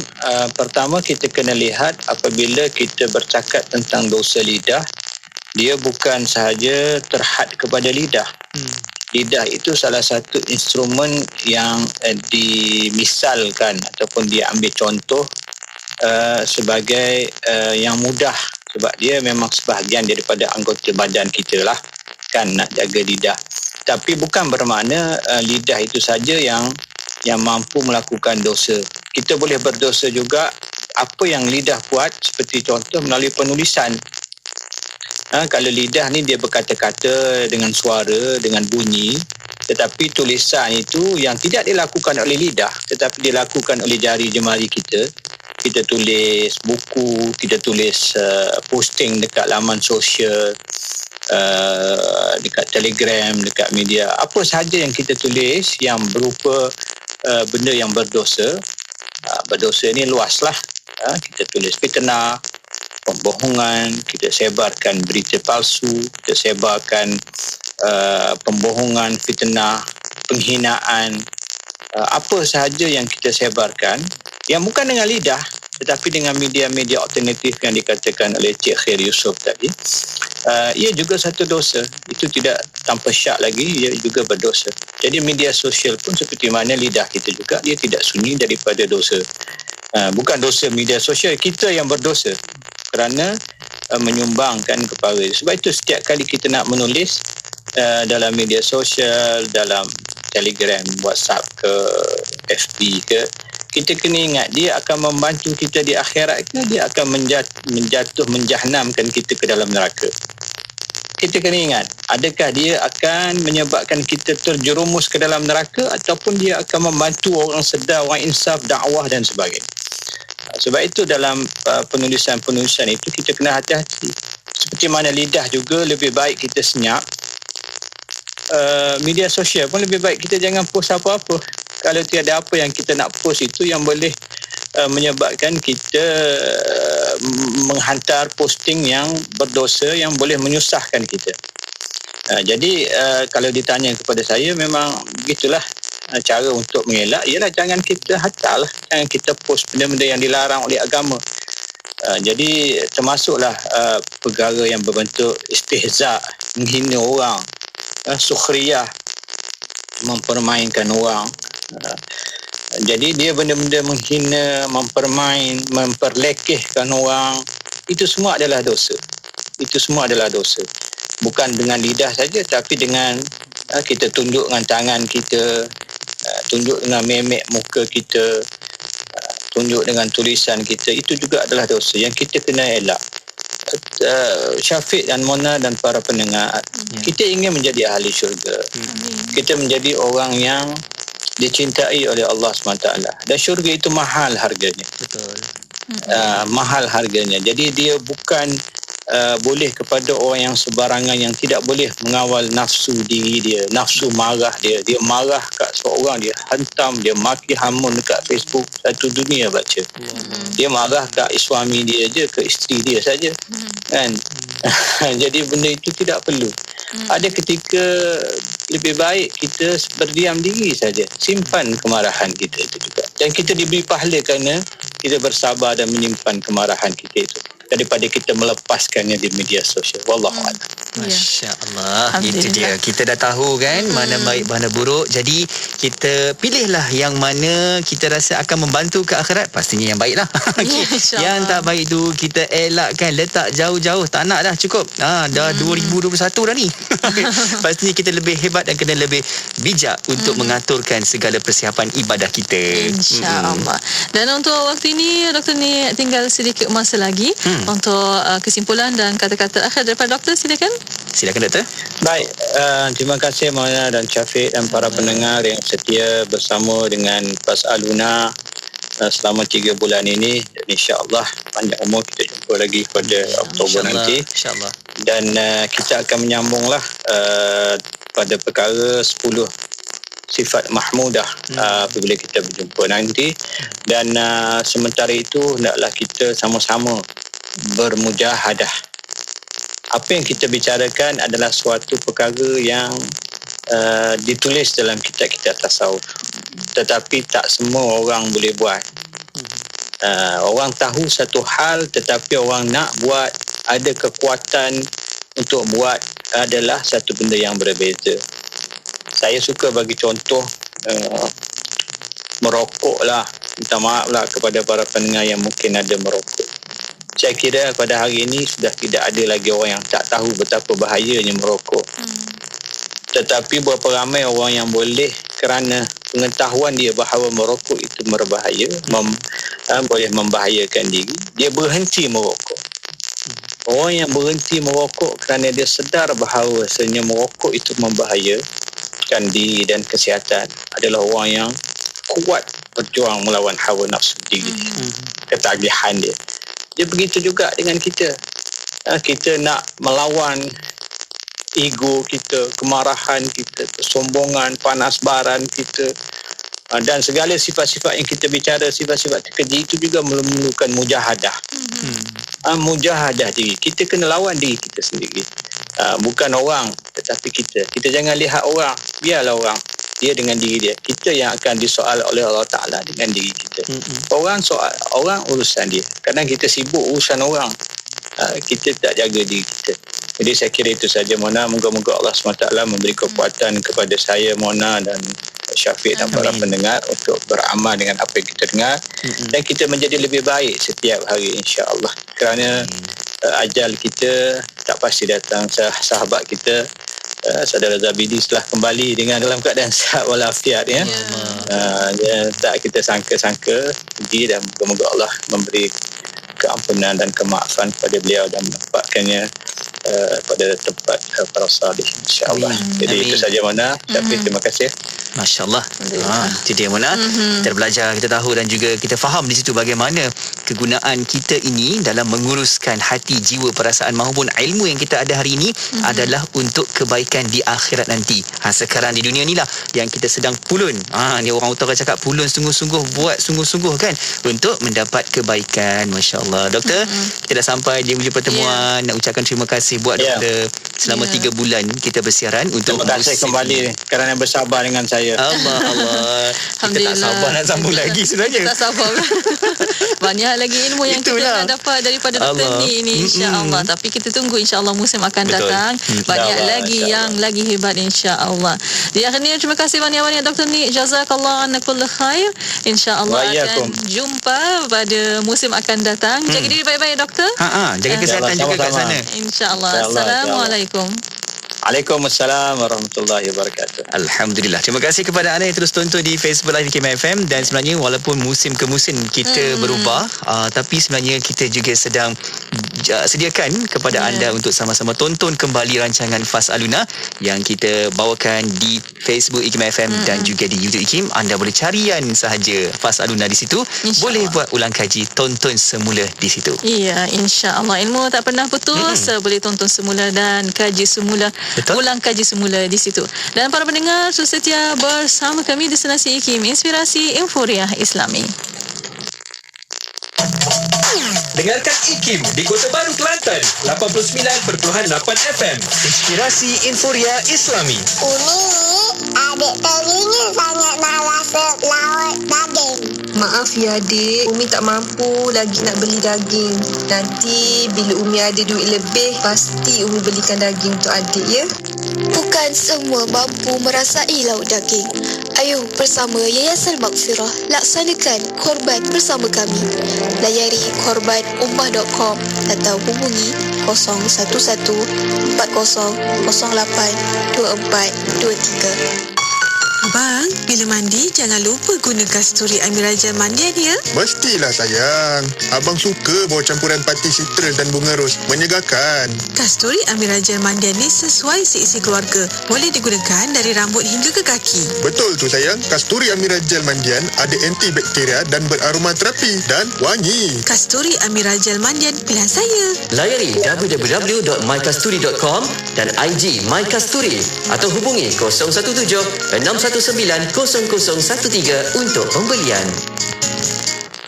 Pertama kita kena lihat apabila kita bercakap tentang dosa lidah, dia bukan sahaja terhad kepada lidah. Lidah itu salah satu instrumen yang dimisalkan ataupun dia ambil contoh sebagai yang mudah, sebab dia memang sebahagian daripada anggota badan kita lah, kan, nak jaga lidah. Tapi bukan bermakna lidah itu saja yang mampu melakukan dosa. Kita boleh berdosa juga apa yang lidah buat, seperti contoh melalui penulisan. Kalau lidah ni dia berkata-kata dengan suara, dengan bunyi, tetapi tulisan itu yang tidak dilakukan oleh lidah tetapi dilakukan oleh jari jemari kita. Kita tulis buku, kita tulis posting dekat laman sosial, dekat Telegram, dekat media, apa sahaja yang kita tulis yang berupa benda yang berdosa. Berdosa ni luas lah. Kita tulis fitnah, pembohongan, kita sebarkan berita palsu, kita sebarkan pembohongan, fitnah, penghinaan, apa sahaja yang kita sebarkan yang bukan dengan lidah tetapi dengan media-media alternatif yang dikatakan oleh Cik Khair Yusof tadi, ia juga satu dosa. Itu tidak tanpa syak lagi, ia juga berdosa. Jadi media sosial pun seperti mana lidah kita juga, dia tidak sunyi daripada dosa. Bukan dosa media sosial, kita yang berdosa kerana menyumbangkan kepada. Sebab itu setiap kali kita nak menulis dalam media sosial, dalam Telegram, WhatsApp ke, FB ke, kita kena ingat dia akan membantu kita di akhirat ke dia akan menjahanamkan kita ke dalam neraka. Kita kena ingat, adakah dia akan menyebabkan kita terjerumus ke dalam neraka ataupun dia akan membantu orang sedar, orang insaf, dakwah dan sebagainya. Sebab itu dalam penulisan-penulisan itu kita kena hati-hati. Seperti mana lidah juga lebih baik kita senyap. Media sosial pun lebih baik kita jangan post apa-apa. Kalau tiada apa yang kita nak post itu yang boleh menyebabkan kita menghantar posting yang berdosa yang boleh menyusahkan kita. Jadi kalau ditanya kepada saya, memang begitulah cara untuk mengelak. Ialah jangan kita hantarlah, jangan kita post benda-benda yang dilarang oleh agama. Jadi termasuklah perkara yang berbentuk istihza, menghina orang, sukhriyah, mempermainkan orang. Jadi dia benda-benda menghina, memperlekehkan orang, itu semua adalah dosa. Itu semua adalah dosa. Bukan dengan lidah saja, tapi dengan kita tunduk dengan tangan kita, tunjuk dengan memek muka kita, tunjuk dengan tulisan kita, itu juga adalah dosa yang kita kena elak. Syafiq dan Mona dan para pendengar, kita ingin menjadi ahli syurga. Kita menjadi orang yang dicintai oleh Allah SWT. Dan syurga itu mahal harganya. Betul. Mahal harganya. Jadi dia bukan boleh kepada orang yang sebarangan, yang tidak boleh mengawal nafsu diri dia, nafsu marah dia. Dia marah kat seorang, dia hantam, dia maki hamun dekat Facebook, satu dunia baca. Dia marah kat suami dia je, ke isteri dia saja. Kan? Jadi benda itu tidak perlu. Ada ketika lebih baik kita berdiam diri saja, simpan kemarahan kita itu juga. Dan kita diberi pahala kerana kita bersabar dan menyimpan kemarahan kita itu, daripada kita melepaskannya di media sosial. Wallahualam. Masya Allah. Itu dia. Kita dah tahu kan mana baik mana buruk. Jadi kita pilihlah yang mana kita rasa akan membantu ke akhirat. Pastinya yang baik lah. Yang tak baik tu kita elakkan, letak jauh-jauh. Tak nak dah, cukup. Dah 2021 dah ni. Pastinya kita lebih hebat dan kena lebih bijak untuk mengaturkan segala persiapan ibadah kita. InsyaAllah. Dan untuk waktu ini, Doktor ni tinggal sedikit masa lagi untuk kesimpulan dan kata-kata akhir daripada Doktor. Silakan Doktor. Baik, terima kasih Maulana dan Syafiq dan para pendengar yang setia bersama dengan Fas'aluna selama 3 bulan ini. Dan insya-Allah panjang umur kita jumpa lagi pada Oktober nanti. InsyaAllah. Dan kita akan menyambunglah pada perkara 10 sifat mahmudah apabila kita berjumpa nanti. Dan sementara itu hendaklah kita sama-sama bermujahadah. Apa yang kita bicarakan adalah suatu perkara yang ditulis dalam kitab-kitab tasawuf, tetapi tak semua orang boleh buat. Orang tahu satu hal, tetapi orang nak buat, ada kekuatan untuk buat, adalah satu benda yang berbeza. Saya suka bagi contoh merokok lah. Minta maaf lah kepada para pendengar yang mungkin ada merokok. Saya kira pada hari ini sudah tidak ada lagi orang yang tak tahu betapa bahayanya merokok. Tetapi berapa ramai orang yang boleh kerana pengetahuan dia bahawa merokok itu berbahaya, boleh membahayakan diri, dia berhenti merokok. Orang yang berhenti merokok kerana dia sedar bahawa sebenarnya merokok itu membahayakan diri dan kesihatan adalah orang yang kuat berjuang melawan hawa nafsu diri, ketagihan dia. Dia begitu juga dengan kita. Kita nak melawan ego kita, kemarahan kita, kesombongan, panas baran kita, dan segala sifat-sifat yang kita bicara, sifat-sifat keji itu juga memerlukan mujahadah. Mujahadah diri. Kita kena lawan diri kita sendiri. Bukan orang, tetapi kita. Kita jangan lihat orang. Biarlah orang. Dia dengan diri dia. Kita yang akan disoal oleh Allah Ta'ala dengan diri kita. Orang soal, orang urusan dia. Kadang kita sibuk urusan orang. Kita tak jaga diri kita. Jadi saya kira itu saja Mona. Moga-moga Allah SWT memberi kekuatan kepada saya, Mona dan Syafiq dan para pendengar untuk beramal dengan apa yang kita dengar. Dan kita menjadi lebih baik setiap hari insya-Allah. Kerana ajal kita tak pasti datang. Sahabat kita Saudara Zabidi telah kembali dengan dalam keadaan sihat walafiat ya. Tak kita sangka-sangka pergi, dan moga-moga Allah memberi keampunan dan kemaafan kepada beliau dan menampakkannya pada tempat para salih, insya-Allah. Jadi itu saja Mona. Terima kasih. Masya Allah. Itu dia Mona. Kita belajar, kita tahu dan juga kita faham di situ bagaimana kegunaan kita ini dalam menguruskan hati, jiwa, perasaan maupun ilmu yang kita ada hari ini adalah untuk kebaikan di akhirat nanti. Sekarang di dunia ni lah yang kita sedang pulun. Ni orang utara cakap pulun sungguh-sungguh, buat sungguh-sungguh kan untuk mendapat kebaikan. Masya Allah. Doktor, kita dah sampai di hujung pertemuan. Nak ucapkan terima kasih buat doktor selama 3 bulan kita bersiaran untuk terima kasih kembali kerana bersabar dengan saya. Allah. Kita tak sabar nak sambung lagi sebenarnya. Tak sabar. Banyak lagi ilmu yang kita nak dapat daripada doktor ni insya-Allah. Tapi kita tunggu insya-Allah musim akan datang. Banyak lagi yang lagi hebat insya-Allah. Di akhir ni terima kasih banyak-banyak Dr. Nik. Jazakallah anna kull khair. Insya-Allah akan jumpa pada musim akan datang. Jaga diri baik-baik doktor. Jaga kesihatan juga kat sana. InsyaAllah. Assalamualaikum. Waalaikumsalam warahmatullahi wabarakatuh. Alhamdulillah. Terima kasih kepada anda yang terus tonton di Facebook Live IKIM FM. Dan sebenarnya walaupun musim ke musim kita berubah, tapi sebenarnya kita juga sedang sediakan kepada anda untuk sama-sama tonton kembali rancangan Fas Aluna yang kita bawakan di Facebook IKIM FM dan juga di YouTube IKIM. Anda boleh carian sahaja Fas Aluna di situ. Boleh buat ulang kaji, tonton semula di situ. Ya, insya-Allah. Ilmu tak pernah putus. Boleh tonton semula dan kaji semula. Betul. Ulang kaji semula di situ. Dan para pendengar setia bersama kami Destinasi IKIM, Inspirasi Inforia Islami. Dengarkan IKIM di Kota Baru, Kelantan 89.8 FM. Inspirasi Inforia Islami. Umi, adik terinya sangat nak rasa lauk daging. Maaf ya adik, Umi tak mampu lagi nak beli daging. Nanti bila Umi ada duit lebih, pasti Umi belikan daging untuk adik ya. Bukan semua mampu merasai lauk daging. Ayuh bersama Yayasan Maghfirah laksanakan korban bersama kami. Layari korbanummah.com atau hubungi 011-4008-2423. Abang, bila mandi jangan lupa guna kasturi Amirajal mandian ya. Mestilah sayang. Abang suka bawa campuran pati citron dan bunga ros. Menyegarkan. Kasturi Amirajal mandian ni sesuai seisi keluarga. Boleh digunakan dari rambut hingga ke kaki. Betul tu sayang. Kasturi Amirajal mandian ada antibakteria dan beraroma terapi dan wangi. Kasturi Amirajal mandian pilihan saya. Layari www.mykasturi.com dan IG MyKasturi atau hubungi 017-619-0013 untuk pembelian.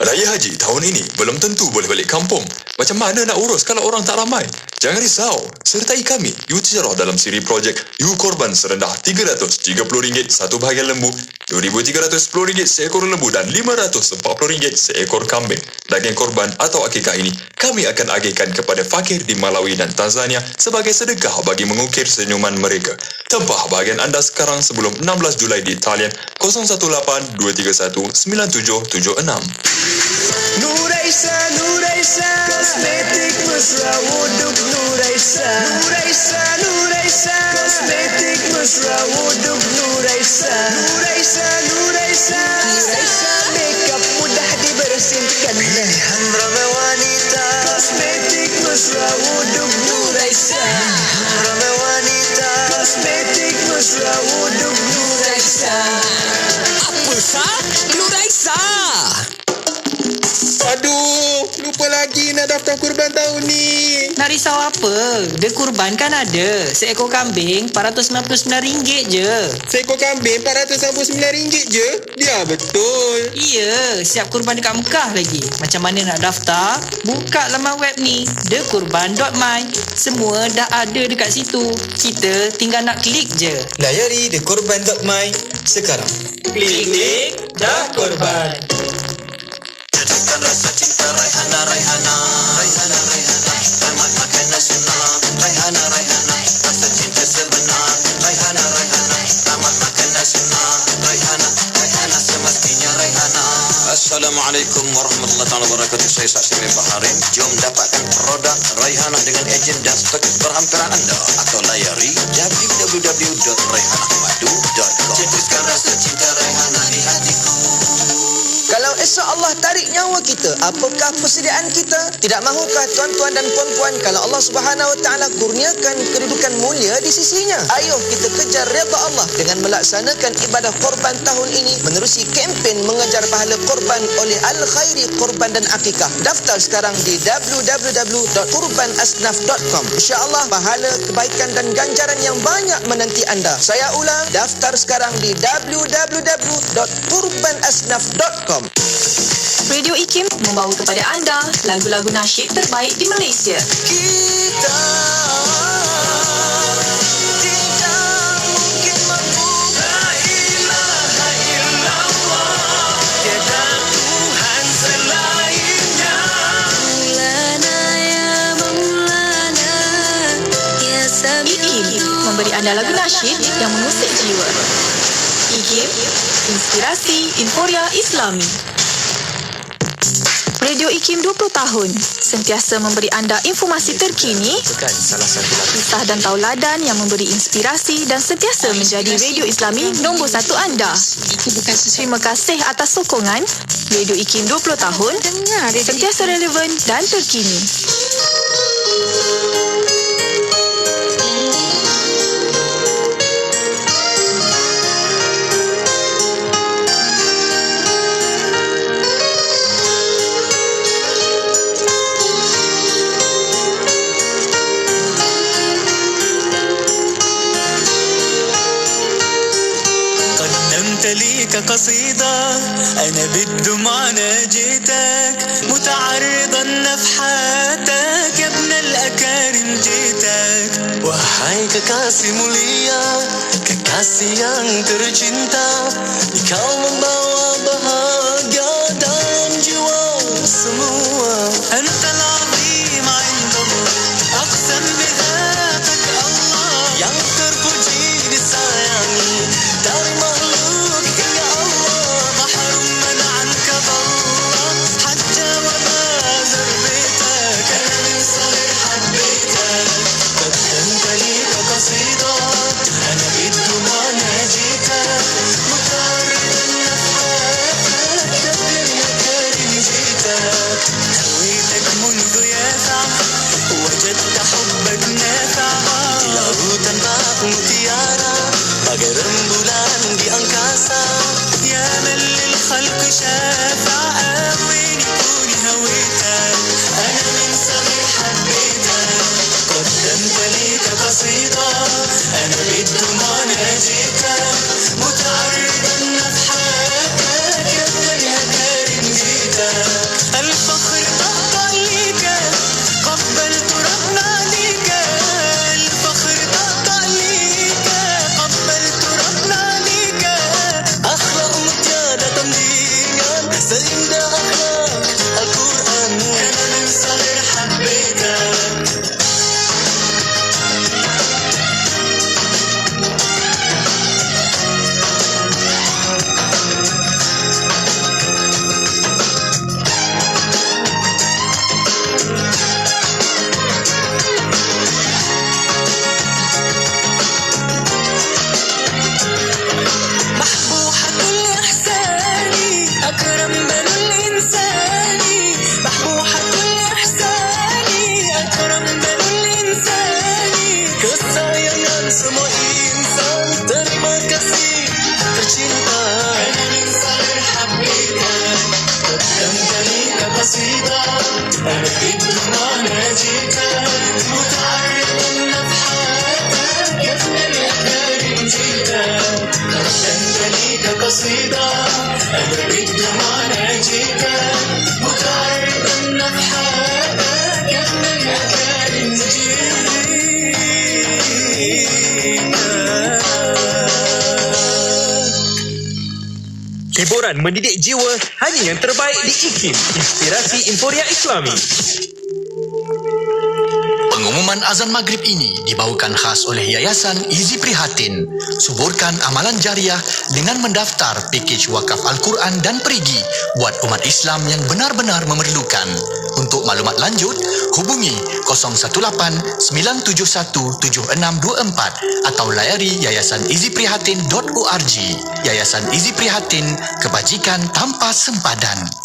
Raya Haji tahun ini belum tentu boleh balik kampung. Macam mana nak urus kalau orang tak ramai? Jangan risau. Sertai kami, U-Tijarah dalam siri projek U-Korban serendah RM330 satu bahagian lembu, RM2,310 seekor lembu dan RM540 seekor kambing. Daging korban atau akikah ini kami akan agihkan kepada fakir di Malawi dan Tanzania sebagai sedekah bagi mengukir senyuman mereka. Tempah bahagian anda sekarang sebelum 16 Julai di talian 018-231-9776. Nuraisa, Nuraisa, kosmetik mesra wuduk Nuraisa, Nuraisa, Nuraisa, kosmetik mesra wuduk Nuraisa, Nuraisa, Nuraisa, Nuraisa, makeup mudah dibersihkan. Pilihan ramai wanita, kosmetik mesra wuduk Nuraisa, pilihan ramai wanita, kosmetik mesra wuduk Nuraisa. Apa sah? Nuraisa. Aduh, lupa lagi nak daftar kurban tahun ni. Nak risau apa? Dia kurban kan ada. Seekor kambing RM499 je. Seekor kambing RM499 je? Dia betul. Iya, siap kurban dekat Mekah lagi. Macam mana nak daftar? Buka laman web ni, thekurban.my. Semua dah ada dekat situ. Kita tinggal nak klik je. Layari thekurban.my sekarang. Klik, dah kurban. Jadikan rasa cinta Raihana, Raihana, Raihana, Raihana, tamat makan nasional. Raihana, Raihana, rasa cinta sebenar. Raihana, Raihana, tamat makan nasional. Raihana, Raihana, semestinya Raihana. Assalamualaikum warahmatullahi wabarakatuh. Saya Saksi bin Baharin. Jom dapatkan produk Raihana dengan ejen dan stok berhampiran anda atau layari www.raihanahmadu.com. Cetuskan rasa cinta Raihana di hatiku. Kalau esok Allah tarik nyawa kita. Apakah persediaan kita? Tidak mahukah tuan-tuan dan puan-puan kalau Allah Subhanahu Wa Taala kurniakan kedudukan mulia di sisinya? Ayuh kita kejar redha Allah dengan melaksanakan ibadah korban tahun ini menerusi kempen mengejar pahala korban oleh Al-Khairi Korban dan Akikah. Daftar sekarang di www.kurbanasnaf.com. InsyaAllah pahala, kebaikan dan ganjaran yang banyak menanti anda. Saya ulang, daftar sekarang di www.kurbanasnaf.com. Radio IKIM membawa kepada anda lagu-lagu nasyid terbaik di Malaysia. Kita tidak mungkin mampu. La ilaha illallah, tiada Tuhan selainnya. Maulana ya Maulana ya IKIM memberi anda lagu nasyid yang mengusik jiwa. IKIM, inspirasi Inforia Islami. Radio IKIM 20 tahun sentiasa memberi anda informasi terkini, kisah dan tauladan yang memberi inspirasi dan sentiasa menjadi radio Islami nombor 1 anda. Terima kasih atas sokongan. Radio IKIM 20 tahun sentiasa relevan dan terkini. ليك قصيدة أنا بالدموع ناجيتك متعرضا نفحاتك يا ابن الأكارم جيتك Wahai kekasih mulia, kekasih yang tercinta, kau membawa bahagia dalam jiwa semua. Anta al-azim 'inda Allah, aqsam bidzatak Allah, yang terpuji disayangi dari makhluk hingga Allah. Mahrum man'anka Allah, hatta wa ma zarbitak, ana min saghir habbitak. قدمت لي قصيدة أنا بالدموع ناجيتك متعرضا نفحاتك يا الدنيا كارم جيتك هويتك منذ يافع وجدت حبك نافع lautan aku mutiara bagai rembulan di angkasa ya man lil khalq syafa awini kuni hawaitak ana min saghir habbitak قدمت ليك قصيدة أنا بالدموع ناجيك متعرضا نفحاتك يا الدنيا كارم جيتك الفخر طهطا ليك قبلت ربنا ليك الفخر طهطا ليك قبلت ربنا ليك أخلاق متيادة تمليكا سيدة أخلاق القرآن أنا من صغير حبيتك semua insan terima kasih tercinta ana min saghir habbitak قدمت ليك قصيدة أنا بالدموع ناجيك متعرضا نفحاتك يا ابن الأكارم جيتك قدمت ليك قصيدة أنا بالدموع ناجيك متعرضا نفحاتك يا ابن الأكارم جيتك Hiburan mendidik jiwa hanya yang terbaik di IKIM, inspirasi Inforia Islami. Pengumuman Pengumuman azan maghrib ini dibawakan khas oleh Yayasan Izi Prihatin. Suburkan amalan jariah dengan mendaftar pakej wakaf Al-Quran dan perigi buat umat Islam yang benar-benar memerlukan. Untuk maklumat lanjut, hubungi 018-971-7624 atau layari yayasaniziprihatin.org. Yayasan Izi Prihatin, kebajikan tanpa sempadan.